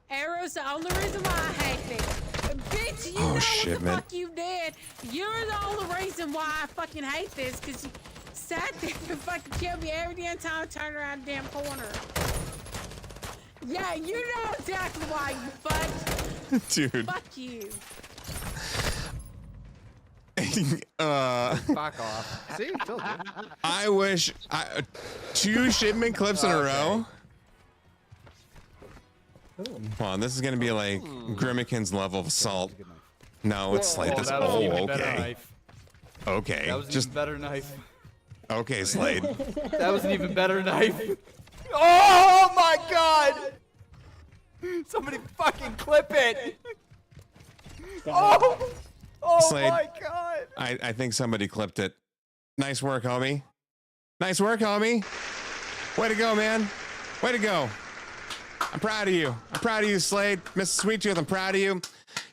[SPEAKER 9] Arrow's the only reason why I hate this. Bitch, you know what the fuck you did. You're the only reason why I fucking hate this, because you sat there and fucking killed me every damn time I turned around the damn corner. Yeah, you know exactly why, you fuck.
[SPEAKER 2] Dude.
[SPEAKER 9] Fuck you.
[SPEAKER 3] Fuck off. See, told you.
[SPEAKER 2] I wish 2 shipment clips in a row. Hold on, this is gonna be like Grimmikin's level of assault. No, it's like this. Oh, okay. Okay,
[SPEAKER 10] That was
[SPEAKER 2] just
[SPEAKER 10] an even better knife.
[SPEAKER 2] okay, Slade.
[SPEAKER 10] That was an even better knife.
[SPEAKER 7] Oh my god! Somebody fucking clip it! Oh! Oh
[SPEAKER 2] Slade,
[SPEAKER 7] my god!
[SPEAKER 2] I think somebody clipped it. Nice work, homie. Nice work, homie. Way to go, man. Way to go. I'm proud of you. I'm proud of you, Slade. Mrs. Sweet Tooth, I'm proud of you.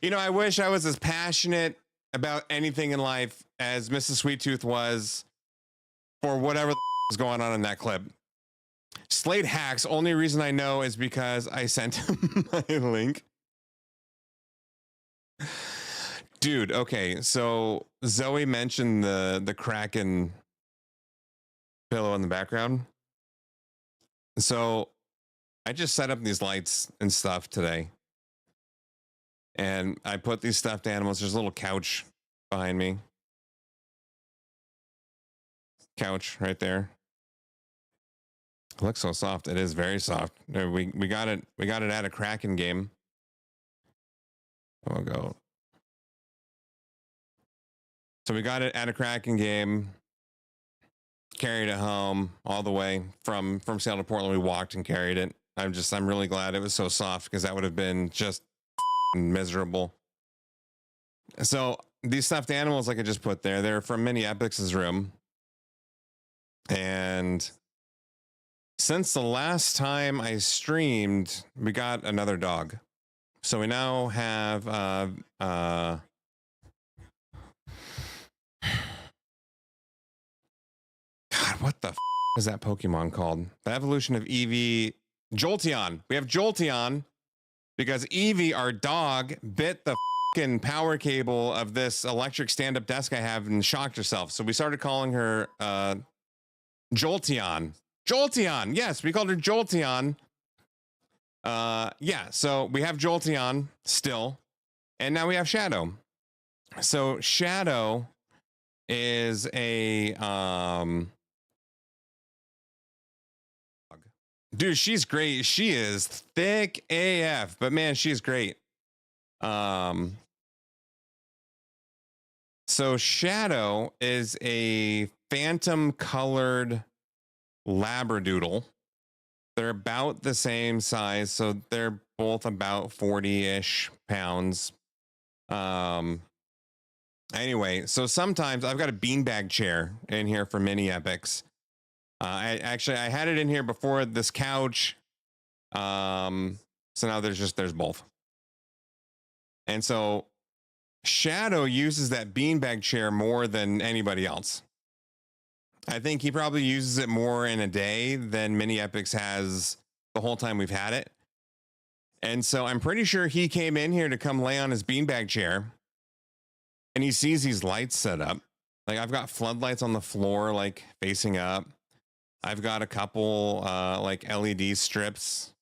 [SPEAKER 2] You know, I wish I was as passionate about anything in life as Mrs. Sweet Tooth was for whatever the was going on in that clip. Slade hacks, only reason I know is because I sent him my link. Dude, okay, so Zoe mentioned the Kraken pillow in the background. So I just set up these lights and stuff today. And I put these stuffed animals. There's a little couch behind me. Couch right there. It looks so soft. It is very soft. We got it. We got it at a Kraken game. We'll go. So we got it at a Kraken game, carried it home all the way from Seattle to Portland. We walked and carried it. I'm really glad it was so soft, because that would have been just miserable. So these stuffed animals, like I just put there, they're from Mini Epics' room. And since the last time I streamed, we got another dog. So we now have God, what the is that Pokemon called? The evolution of Eevee, Jolteon. We have Jolteon because Eevee, our dog, bit the fucking power cable of this electric stand-up desk I have and shocked herself. So we started calling her Jolteon. Jolteon. Yes, we called her Jolteon. Yeah, so we have Jolteon still, and now we have Shadow. So Shadow is a dude, she's great. She is thick AF, but man, she's great. So Shadow is a phantom colored Labradoodle. They're about the same size, so they're both about 40-ish pounds. Anyway, so sometimes I've got a beanbag chair in here for Mini Epics. I had it in here before this couch. So now there's both. And so Shadow uses that beanbag chair more than anybody else. I think he probably uses it more in a day than Mini Epics has the whole time we've had it. And so I'm pretty sure he came in here to come lay on his beanbag chair, and he sees these lights set up. Like, I've got floodlights on the floor, like facing up. I've got a couple like LED strips,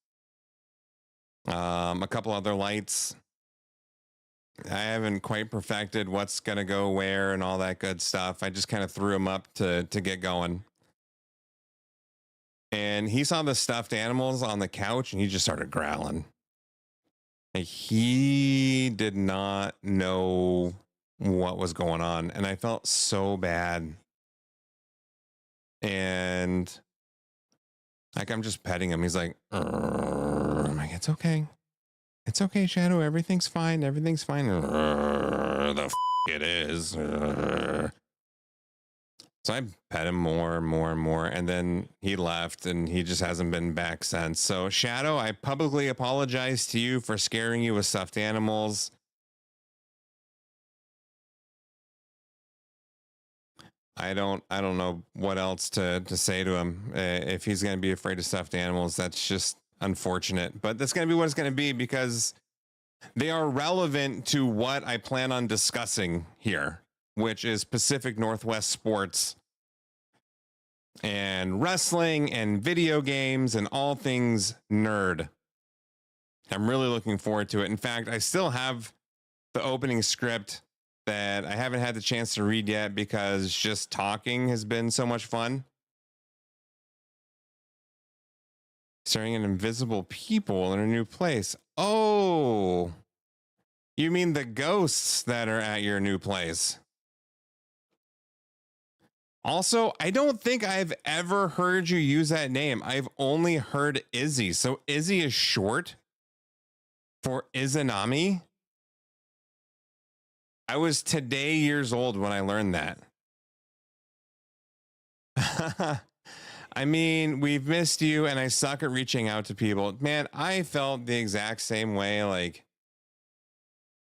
[SPEAKER 2] a couple other lights. I haven't quite perfected what's going to go where and all that good stuff. I just kind of threw them up to get going. And he saw the stuffed animals on the couch and he just started growling. And he did not know what was going on. And I felt so bad. And like, I'm just petting him. He's like, I'm like, it's okay. It's okay, Shadow. Everything's fine. Everything's fine. The it is. So I pet him more and more and more. And then he left and he just hasn't been back since. So Shadow, I publicly apologize to you for scaring you with stuffed animals. I don't know what else to say to him. If he's going to be afraid of stuffed animals, that's just unfortunate. But that's going to be what it's going to be, because they are relevant to what I plan on discussing here, which is Pacific Northwest sports and wrestling and video games and all things nerd. I'm really looking forward to it. In fact, I still have the opening script that I haven't had the chance to read yet because just talking has been so much fun. Staring at invisible people in a new place. Oh, you mean the ghosts that are at your new place? Also, I don't think I've ever heard you use that name. I've only heard Izzy. So Izzy is short for Izanami. I was today years old when I learned that. I mean, we've missed you, and I suck at reaching out to people. Man, I felt the exact same way. Like,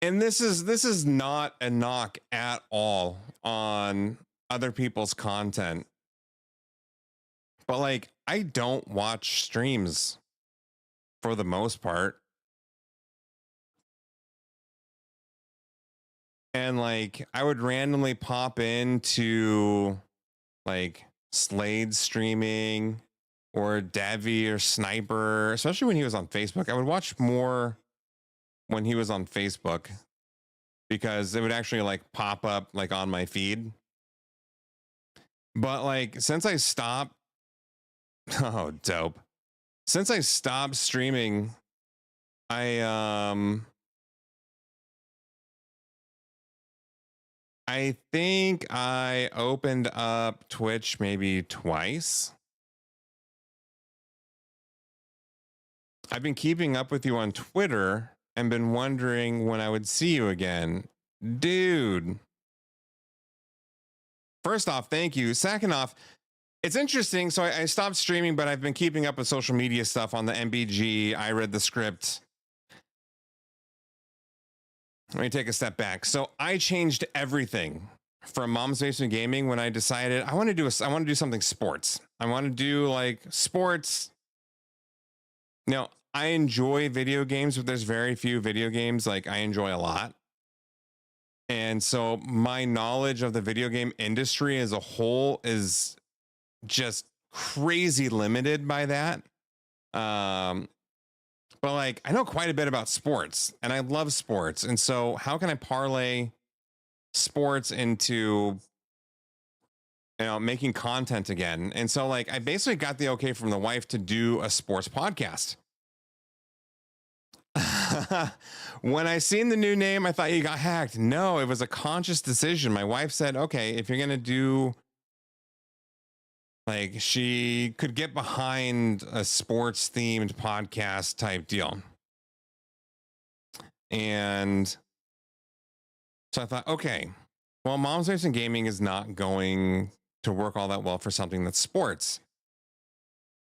[SPEAKER 2] and this is not a knock at all on other people's content, but like, I don't watch streams for the most part. And like, I would randomly pop into like Slade streaming or Davy or Sniper, especially when he was on Facebook. I would watch more when he was on Facebook because it would actually like pop up like on my feed. But like, since I stopped, oh, dope. Since I stopped streaming, I I think I opened up Twitch maybe twice. I've been keeping up with you on Twitter and been wondering when I would see you again. Dude. First off, thank you. Second off, it's interesting. So I stopped streaming, but I've been keeping up with social media stuff on the MBG. I read the script. Let me take a step back. So I changed everything from Mom's Basement Gaming when I decided I want to do something sports. I want to do like sports. Now, I enjoy video games, but there's very few video games like I enjoy a lot. And so my knowledge of the video game industry as a whole is just crazy limited by that. But like I know quite a bit about sports and I love sports. And so how can I parlay sports into making content again? And so like I basically got the okay from the wife to do a sports podcast. When I seen the new name, I thought you got hacked. No, it was a conscious decision. My wife said, okay, if you're going to do like she could get behind a sports themed podcast type deal. And so I thought, okay, well, Mom's Basement Gaming is not going to work all that well for something that's sports.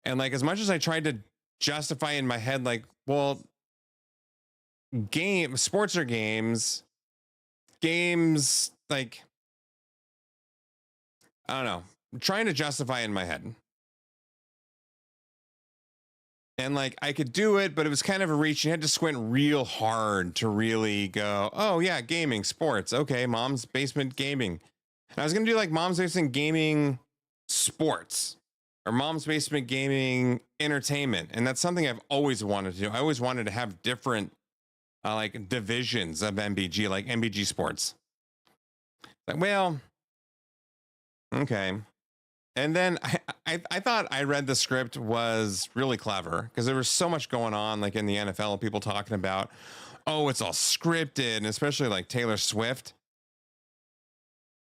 [SPEAKER 2] And like, as much as I tried to justify in my head, like, well, sports are games, like, I don't know. I'm trying to justify in my head. And like I could do it, but it was kind of a reach. You had to squint real hard to really go, oh yeah, gaming, sports. Okay, Mom's Basement Gaming. And I was going to do like Mom's Basement Gaming sports or Mom's Basement Gaming entertainment. And that's something I've always wanted to do. I always wanted to have different like divisions of MBG, like MBG sports. Like, well, okay. And then I thought I read the script was really clever because there was so much going on, like in the NFL, people talking about, oh, it's all scripted, and especially like Taylor Swift.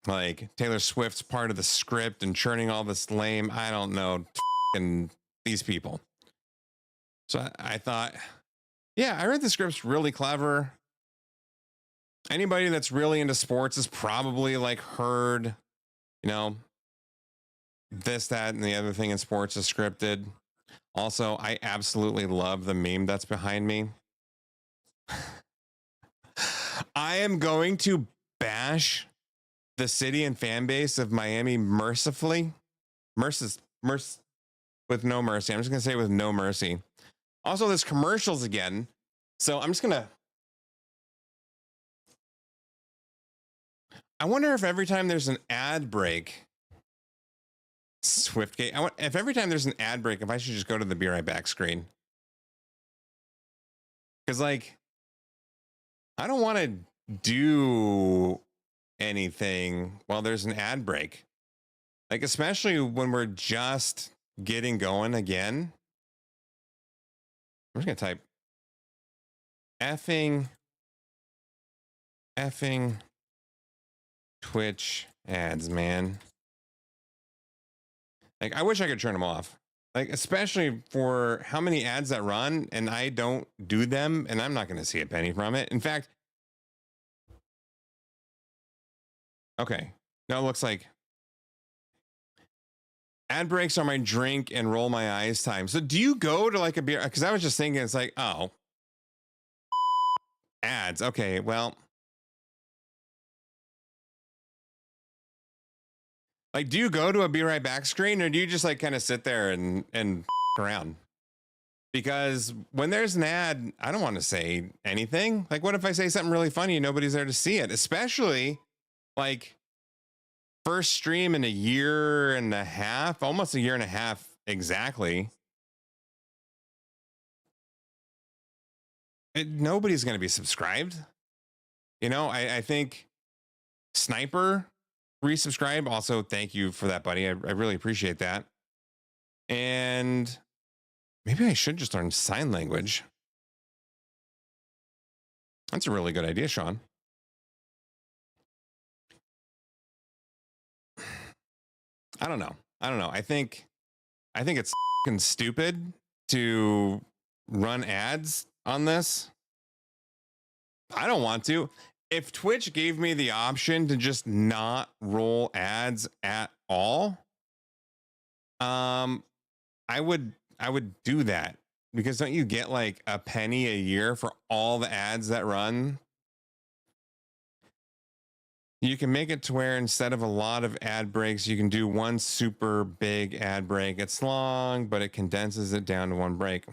[SPEAKER 2] Like Taylor Swift's part of the script and churning all this lame, I don't know, and these people. So I thought, yeah, I read the script's really clever. Anybody that's really into sports has probably like heard, this, that, and the other thing in sports is scripted. Also, I absolutely love the meme that's behind me. I am going to bash the city and fan base of Miami mercifully. With no mercy. I'm just going to say with no mercy. Also, there's commercials again. So I'm just going to. I wonder if every time there's an ad break, Swiftgate. If every time there's an ad break, if I should just go to the Be Right Back screen. Because, like, I don't want to do anything while there's an ad break. Like, especially when we're just getting going again. I'm just going to type effing Twitch ads, man. Like, I wish I could turn them off. Like, especially for how many ads that run, and I don't do them, and I'm not going to see a penny from it. In fact, okay. Now it looks like ad breaks are my drink and roll my eyes time. So do you go to like a beer? Because I was just thinking, it's like, oh, ads. Okay, well. Like, do you go to a Be Right Back screen or do you just like kind of sit there and around? Because when there's an ad, I don't want to say anything. Like, what if I say something really funny and nobody's there to see it? Especially like first stream in a year and a half, almost a year and a half exactly. Nobody's going to be subscribed. I think Sniper resubscribe. Also, thank you for that, buddy. I really appreciate that. And maybe I should just learn sign language. That's a really good idea, Sean. I don't know. I think it's fucking stupid to run ads on this. I don't want to. If Twitch gave me the option to just not roll ads at all, I would do that, because don't you get like a penny a year for all the ads that run? You can make it to where instead of a lot of ad breaks, you can do one super big ad break. It's long, but it condenses it down to one break.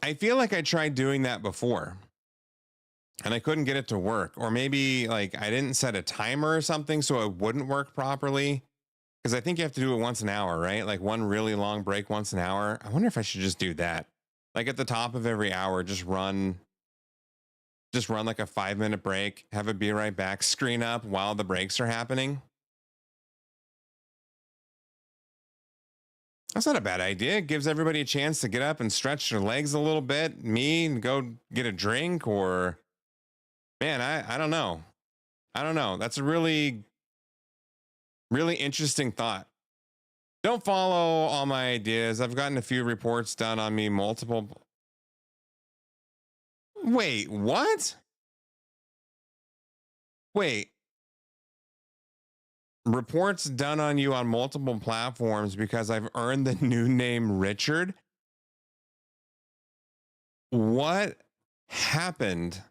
[SPEAKER 2] I feel like I tried doing that before and I couldn't get it to work. Or maybe like I didn't set a timer or something so it wouldn't work properly. Because I think you have to do it once an hour, right? Like one really long break once an hour. I wonder if I should just do that. Like at the top of every hour, just run like a 5-minute break, have it be right back, screen up while the breaks are happening. That's not a bad idea. It gives everybody a chance to get up and stretch their legs a little bit. Me and go get a drink, or man, I don't know. I don't know. That's a really, really interesting thought. Don't follow all my ideas. I've gotten a few reports done on me multiple. Wait, what? Wait. Reports done on you on multiple platforms because I've earned the new name Richard? What happened?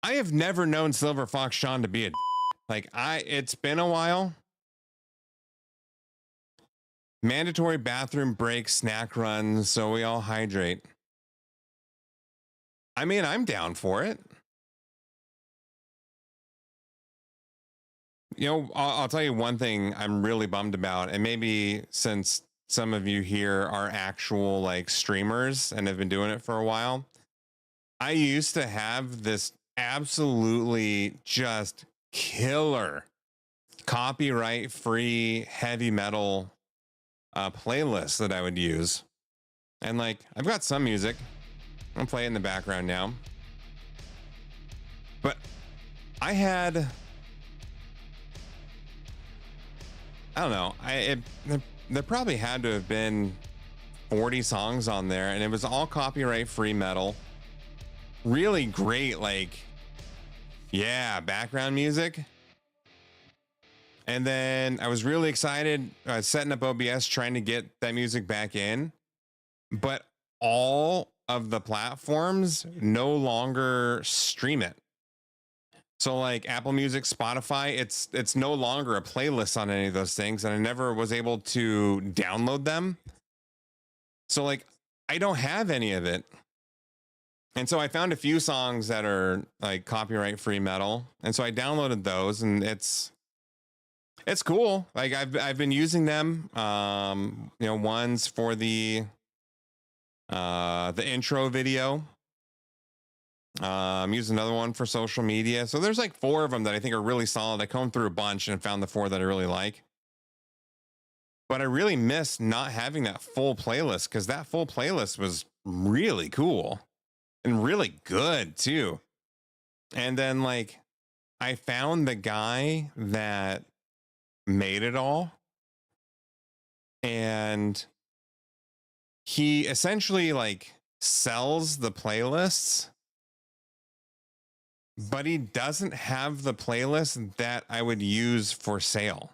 [SPEAKER 2] I have never known Silver Fox Sean to be a like it's been a while. Mandatory bathroom breaks, snack runs, so we all hydrate. I mean, I'm down for it. You know, I'll tell you one thing I'm really bummed about, and maybe since some of you here are actual like streamers and have been doing it for a while, I used to have this absolutely just killer copyright free heavy metal playlist that I would use. And like, I've got some music. I'm playing in the background now. But I had, I don't know, there probably had to have been 40 songs on there, and it was all copyright free metal. Really great, like, yeah, background music. And then I was really excited setting up OBS, trying to get that music back in. But all of the platforms no longer stream it. So like Apple Music, Spotify, it's no longer a playlist on any of those things. And I never was able to download them. So like, I don't have any of it. And so I found a few songs that are like copyright free metal. And so I downloaded those, and it's cool. Like I've been using them. You know, one's for the intro video. I'm using another one for social media. So there's like 4 of them that I think are really solid. I combed through a bunch and found the 4 that I really like. But I really miss not having that full playlist, because that full playlist was really cool and really good too. And then like I found the guy that made it all, and he essentially like sells the playlists, but he doesn't have the playlist that I would use for sale.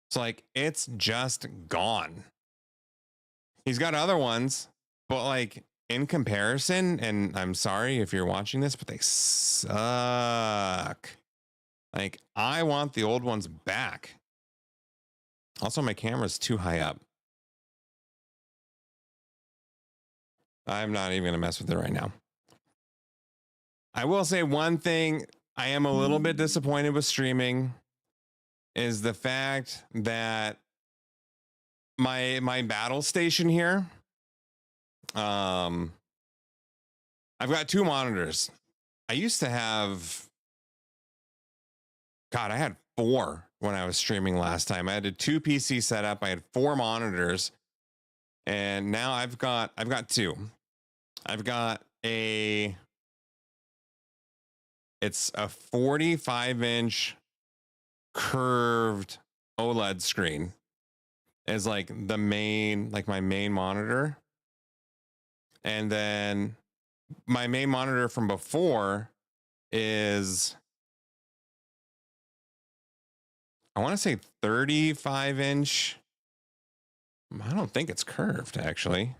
[SPEAKER 2] So like, it's just gone. He's got other ones, but like in comparison, and I'm sorry if you're watching this, but they suck. Like, I want the old ones back. Also, my camera's too high up. I'm not even going to mess with it right now. I will say one thing I am a little bit disappointed with streaming is the fact that my battle station here, I've got 2 monitors. I used to have, God, I had 4 when I was streaming last time. I had a 2 PC setup. I had 4 monitors, and now I've got 2. I've got it's a 45-inch curved OLED screen is like the main, like my main monitor. And then my main monitor from before is, I want to say 35-inch. I don't think it's curved actually,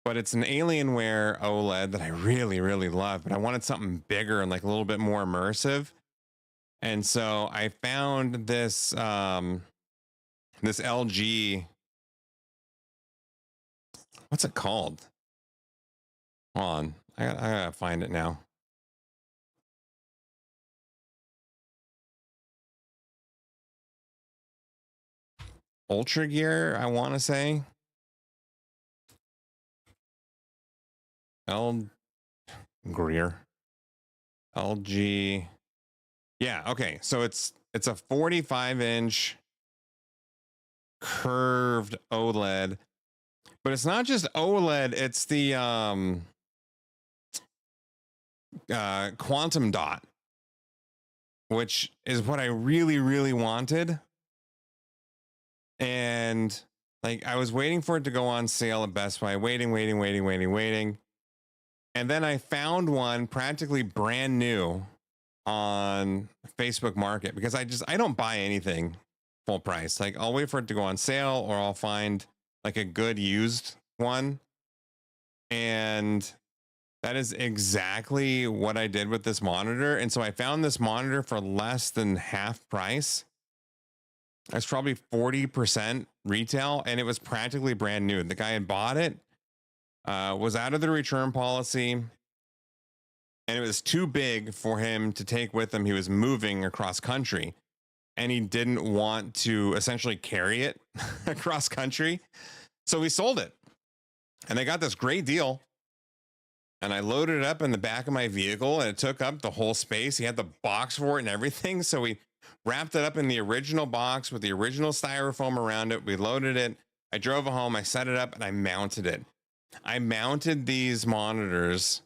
[SPEAKER 2] but it's an Alienware OLED that I really, really love, but I wanted something bigger and like a little bit more immersive. And so I found this, this LG, what's it called? Hold on, I gotta find it now. Ultra Gear, I want to say. Greer. LG. Yeah, okay. So it's a 45-inch curved OLED. But it's not just OLED, it's the quantum dot, which is what I really, really wanted. And like I was waiting for it to go on sale at Best Buy, waiting. And then I found one practically brand new on Facebook Market, because I don't buy anything full price. Like I'll wait for it to go on sale, or I'll find like a good used one. And that is exactly what I did with this monitor. And so I found this monitor for less than half price. That's probably 40% retail, and it was practically brand new. The guy had bought it, was out of the return policy, and it was too big for him to take with him. He was moving across country, and he didn't want to essentially carry it across country. So we sold it, and I got this great deal. And I loaded it up in the back of my vehicle, and it took up the whole space. He had the box for it and everything. So we wrapped it up in the original box with the original styrofoam around it. We loaded it. I drove it home. I set it up and I mounted it. I mounted these monitors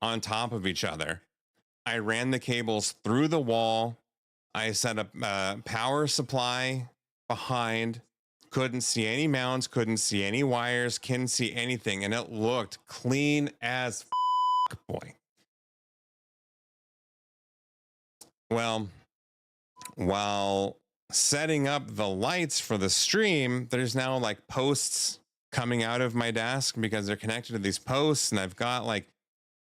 [SPEAKER 2] on top of each other. I ran the cables through the wall. I set up a power supply behind. Couldn't see any mounts, couldn't see any wires, couldn't see anything. And it looked clean as boy. Well, while setting up the lights for the stream, there's now like posts coming out of my desk because they're connected to these posts. And I've got like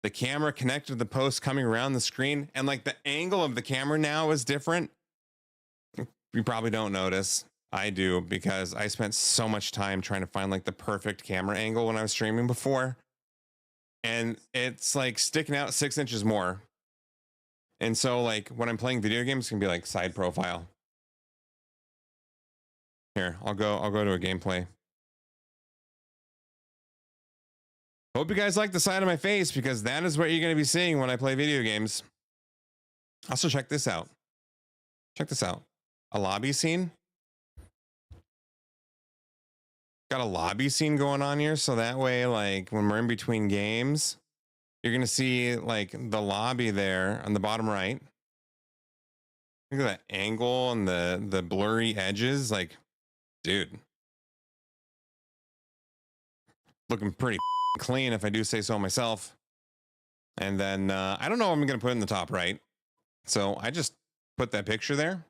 [SPEAKER 2] the camera connected to the post coming around the screen. And like the angle of the camera now is different. You probably don't notice. I do, because I spent so much time trying to find like the perfect camera angle when I was streaming before. And it's like sticking out 6 inches more. And so like when I'm playing video games, it's gonna be like side profile. Here, I'll go to a gameplay. Hope you guys like the side of my face, because that is what you're gonna be seeing when I play video games. Also, check this out. Check this out. A lobby scene. Got a lobby scene going on here, so that way, like when we're in between games, you're gonna see like the lobby there on the bottom right. Look at that angle and the blurry edges. Like, dude, looking pretty clean if I do say so myself. And then I don't know what I'm gonna put in the top right, so I just put that picture there.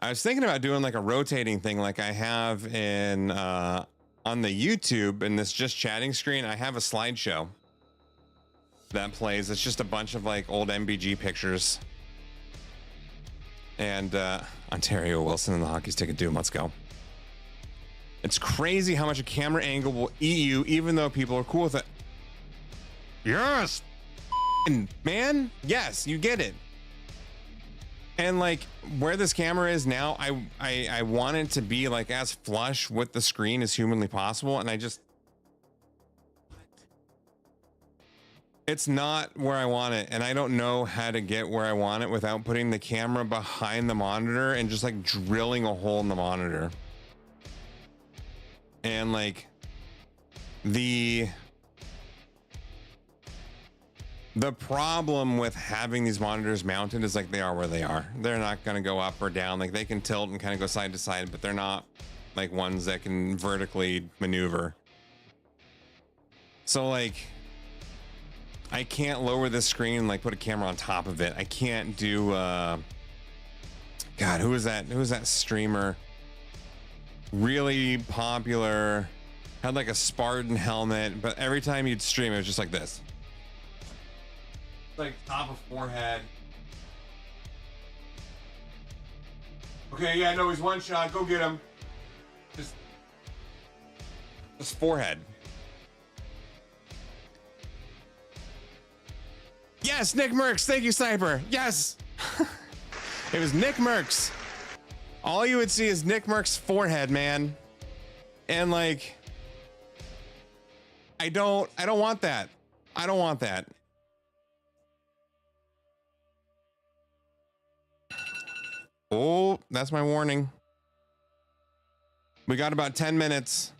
[SPEAKER 2] I was thinking about doing like a rotating thing like I have in on the YouTube in this just chatting screen. I have a slideshow that plays. It's just a bunch of like old MBG pictures. And Ontario Wilson and the Hockey Stick of Doom. Let's go. It's crazy how much a camera angle will eat you, even though people are cool with it. Yes, man. Yes, you get it. And like where this camera is now, I want it to be like as flush with the screen as humanly possible. And it's not where I want it. And I don't know how to get where I want it without putting the camera behind the monitor and just like drilling a hole in the monitor. And like, the problem with having these monitors mounted is like they are where they are. They're not going to go up or down. Like they can tilt and kind of go side to side, but they're not like ones that can vertically maneuver. So like I can't lower the screen and like put a camera on top of it. I can't do God, who was that streamer? Really popular, had like a Spartan helmet, but every time you'd stream it was just like this. Like top of forehead. Okay, yeah, no, he's one shot. Go get him. Just forehead. Yes, Nick Merckx. Thank you, Sniper. Yes. It was Nick Merckx. All you would see is Nick Merckx' forehead, man. And like, I don't want that. I don't want that. Oh, that's my warning. We got about 10 minutes.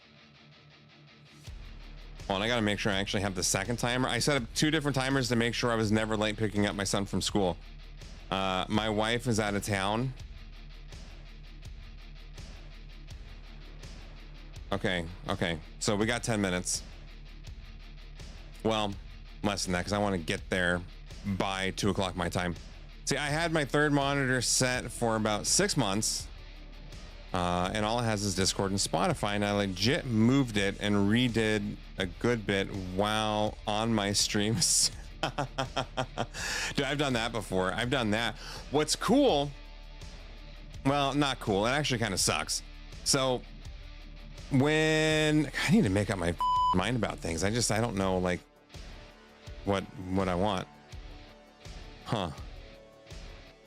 [SPEAKER 2] Well, and I got to make sure I actually have the second timer. I set up 2 different timers to make sure I was never late picking up my son from school. My wife is out of town. Okay. So we got 10 minutes. Well, less than that because I want to get there by 2 o'clock my time. See, I had my third monitor set for about 6 months, and all it has is Discord and Spotify, and I legit moved it and redid a good bit while on my streams. Dude, I've done that before. I've done that. What's cool, well, not cool, it actually kind of sucks. So when I need to make up my mind about things, I don't know like what I want. Huh.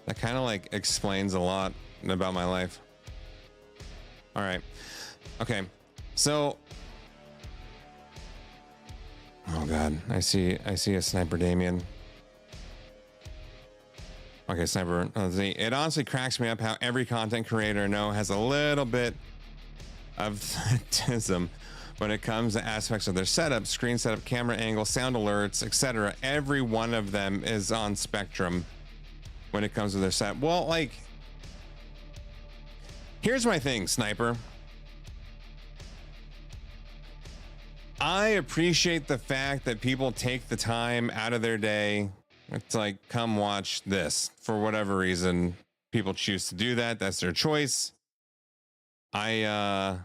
[SPEAKER 2] That kind of like explains a lot about my life. All right. Okay. So, oh God, I see a Sniper Damien. Okay, Sniper. It honestly cracks me up how every content creator I know has a little bit of autism when it comes to aspects of their setup, screen setup, camera angle, sound alerts, etc. Every one of them is on spectrum when it comes to their set. Well, like, here's my thing, Sniper. I appreciate the fact that people take the time out of their day to like come watch this for whatever reason. People choose to do that. That's their choice. I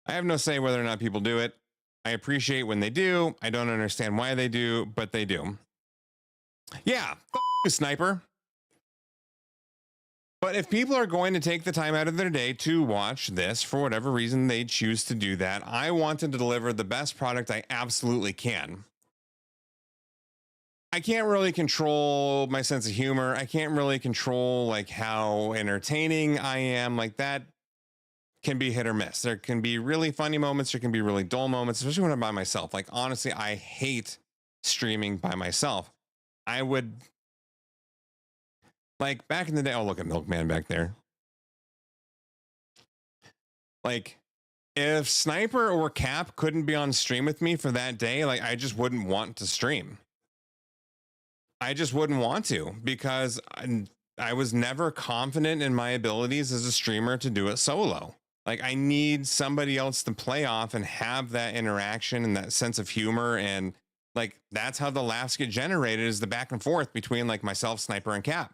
[SPEAKER 2] have no say whether or not people do it. I appreciate when they do. I don't understand why they do, but they do. Yeah, you, Sniper. But if people are going to take the time out of their day to watch this for whatever reason they choose to do that, I want to deliver the best product I absolutely can. I can't really control my sense of humor. I can't really control like how entertaining I am. Like that can be hit or miss. There can be really funny moments. There can be really dull moments, especially when I'm by myself. Like, honestly, I hate streaming by myself. I would, like, back in the day, oh, look at Milkman back there. Like, if Sniper or Cap couldn't be on stream with me for that day, like, I just wouldn't want to stream. I just wouldn't want to, because I was never confident in my abilities as a streamer to do it solo. Like, I need somebody else to play off and have that interaction and that sense of humor. And like, that's how the laughs get generated, is the back and forth between like myself, Sniper, and Cap.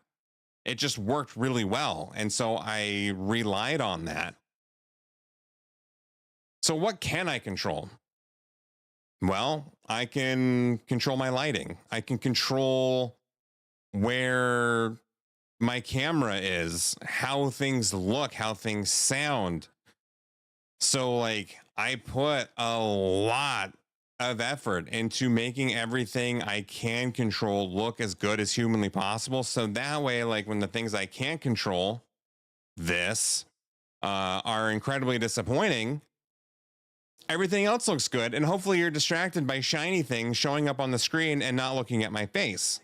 [SPEAKER 2] It just worked really well. And so I relied on that. So what can I control? Well, I can control my lighting. I can control where my camera is, how things look, how things sound. So like, I put a lot of effort into making everything I can control look as good as humanly possible. So that way, like, when the things I can't control, are incredibly disappointing, everything else looks good. And hopefully you're distracted by shiny things showing up on the screen and not looking at my face.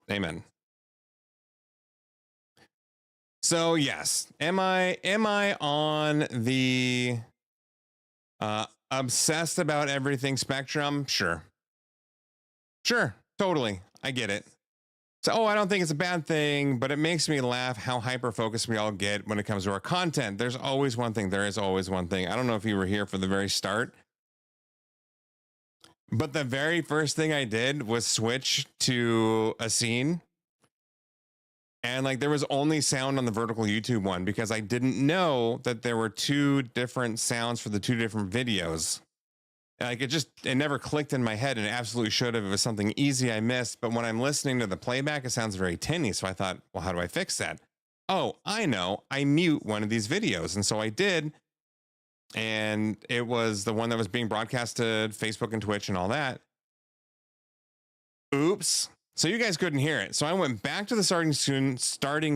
[SPEAKER 2] Amen. So yes, am I on the obsessed about everything spectrum? Sure, totally, I get it. So, I don't think it's a bad thing, but it makes me laugh how hyper-focused we all get when it comes to our content. There's always one thing. There is always one thing. I don't know if you were here for the very start, but the very first thing I did was switch to a scene. And like there was only sound on the vertical YouTube one because I didn't know that there were 2 different sounds for the 2 different videos. Like it never clicked in my head, and it absolutely should have. It was something easy I missed. But when I'm listening to the playback, it sounds very tinny. So I thought, well, how do I fix that? Oh, I know. I mute one of these videos. And so I did. And it was the one that was being broadcast to Facebook and Twitch and all that. Oops. So you guys couldn't hear it. So I went back to the starting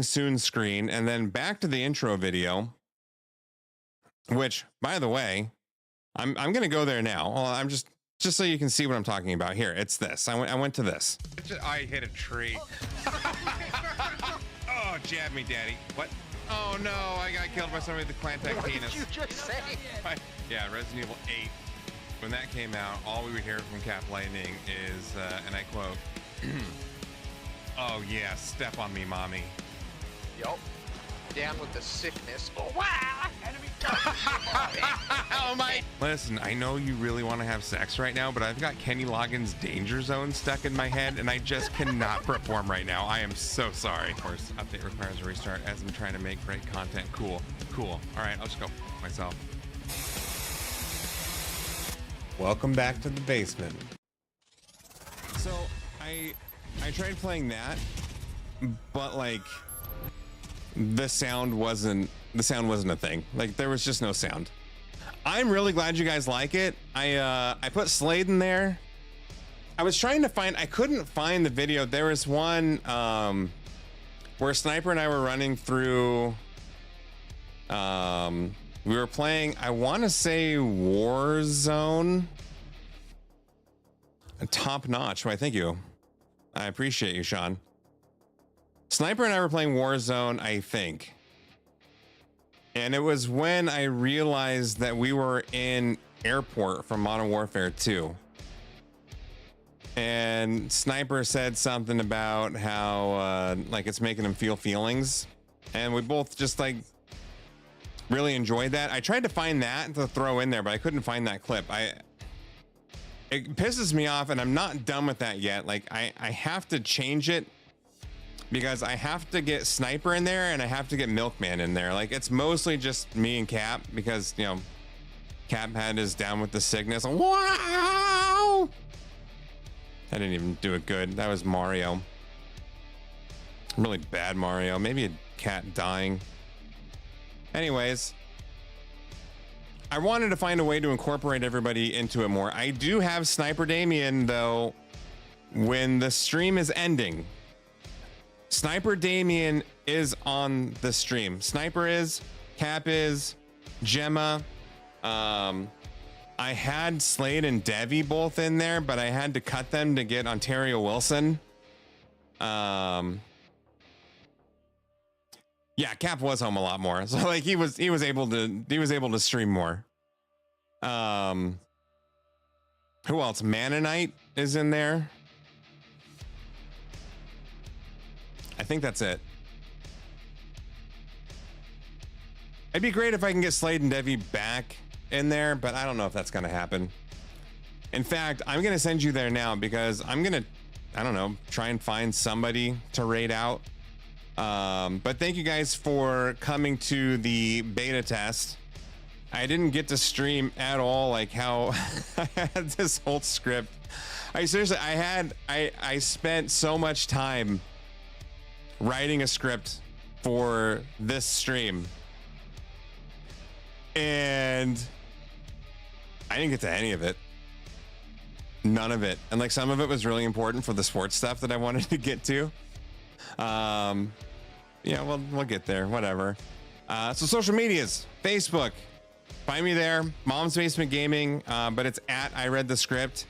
[SPEAKER 2] soon screen and then back to the intro video, which, by the way, I'm going to go there now. Well, I'm just so you can see what I'm talking about here. It's this. I went to this.
[SPEAKER 1] I hit a tree. Oh, jab me, daddy. What? Oh no, I got killed by somebody with the Clantac penis.
[SPEAKER 3] What did you just say?
[SPEAKER 1] Yeah, Resident Evil 8. When that came out, all we would hear from Cap Lightning is, and I quote, "Oh yeah, step on me, mommy."
[SPEAKER 3] Yup. Down with the sickness. Oh wow! Enemy.
[SPEAKER 1] Oh my! Listen, I know you really want to have sex right now, but I've got Kenny Loggins' Danger Zone stuck in my head, and I just cannot perform right now. I am so sorry. Of course, update requires a restart as I'm trying to make great content. Cool. All right, I'll just go myself.
[SPEAKER 2] Welcome back to the basement. So I tried playing that, but like the sound wasn't a thing. Like there was just no sound. I'm really glad you guys like it. I put Slade in there. I was trying to find, I couldn't find the video. There was one where Sniper and I were running through, we were playing, I want to say Warzone. Top notch. Why, thank you. I appreciate you, Sean. Sniper and I were playing Warzone, I think. And it was when I realized that we were in Airport from Modern Warfare 2. And Sniper said something about how like it's making him feel feelings. And we both just like really enjoyed that. I tried to find that to throw in there, but I couldn't find that clip. It pisses me off, and I'm not done with that yet. Like I have to change it because I have to get Sniper in there and I have to get Milkman in there. Like it's mostly just me and Cap because, you know, Cap had his down with the sickness. Wow! I didn't even do it good. That was Mario. Really bad Mario. Maybe a cat dying. Anyways, I wanted to find a way to incorporate everybody into it more. I do have Sniper Damien, though, when the stream is ending. Sniper Damien is on the stream. Sniper is, Cap is, Gemma. I had Slade and Devi both in there, but I had to cut them to get Ontario Wilson. Yeah, Cap was home a lot more. So like he was able to stream more. Who else? Mannonite is in there. I think that's it. It'd be great if I can get Slade and Devi back in there, but I don't know if that's going to happen. In fact, I'm going to send you there now because I'm going to, I don't know, try and find somebody to raid out. But thank you guys for coming to the beta test. I didn't get to stream at all, like how I had this whole script. I spent so much time writing a script for this stream, and I didn't get to any of it. None of it. And like some of it was really important for the sports stuff that I wanted to get to. Yeah, we'll get there, whatever. So social medias, Facebook, find me there, Mom's Basement Gaming, but it's at I Read the Script.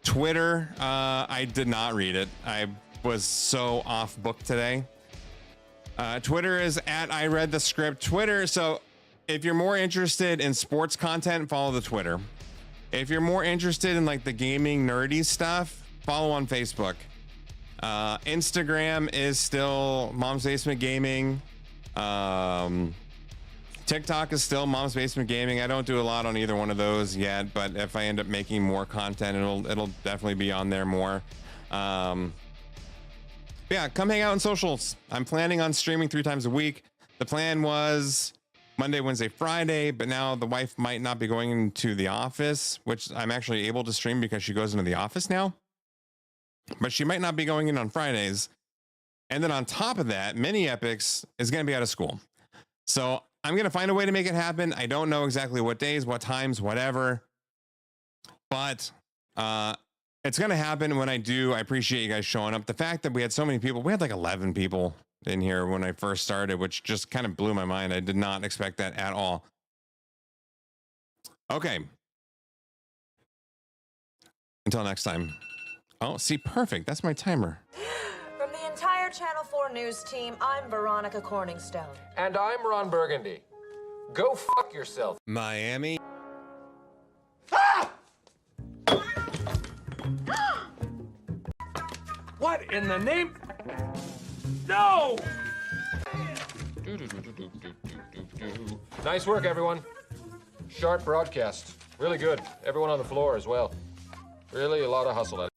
[SPEAKER 2] Twitter, I did not read it. I was so off book today. Twitter is at I Read the Script. Twitter, so if you're more interested in sports content, follow the Twitter. If you're more interested in like the gaming nerdy stuff, follow on Facebook. Instagram is still Mom's Basement Gaming. TikTok is still Mom's Basement Gaming. I don't do a lot on either one of those yet, but if I end up making more content, it'll definitely be on there more. Yeah, come hang out on socials. I'm planning on streaming 3 times a week. The plan was Monday, Wednesday, Friday, but now the wife might not be going into the office, which I'm actually able to stream because she goes into the office now. But she might not be going in on Fridays. And then on top of that, Mini Epics is going to be out of school. So I'm going to find a way to make it happen. I don't know exactly what days, what times, whatever. But it's going to happen when I do. I appreciate you guys showing up. The fact that we had so many people, we had like 11 people in here when I first started, which just kind of blew my mind. I did not expect that at all. Okay. Until next time. Oh, see, perfect. That's my timer.
[SPEAKER 11] From the entire Channel 4 News team, I'm Veronica Corningstone.
[SPEAKER 12] And I'm Ron Burgundy. Go fuck yourself.
[SPEAKER 2] Miami.
[SPEAKER 12] What in the name? No! Nice work, everyone. Sharp broadcast. Really good. Everyone on the floor as well. Really a lot of hustle.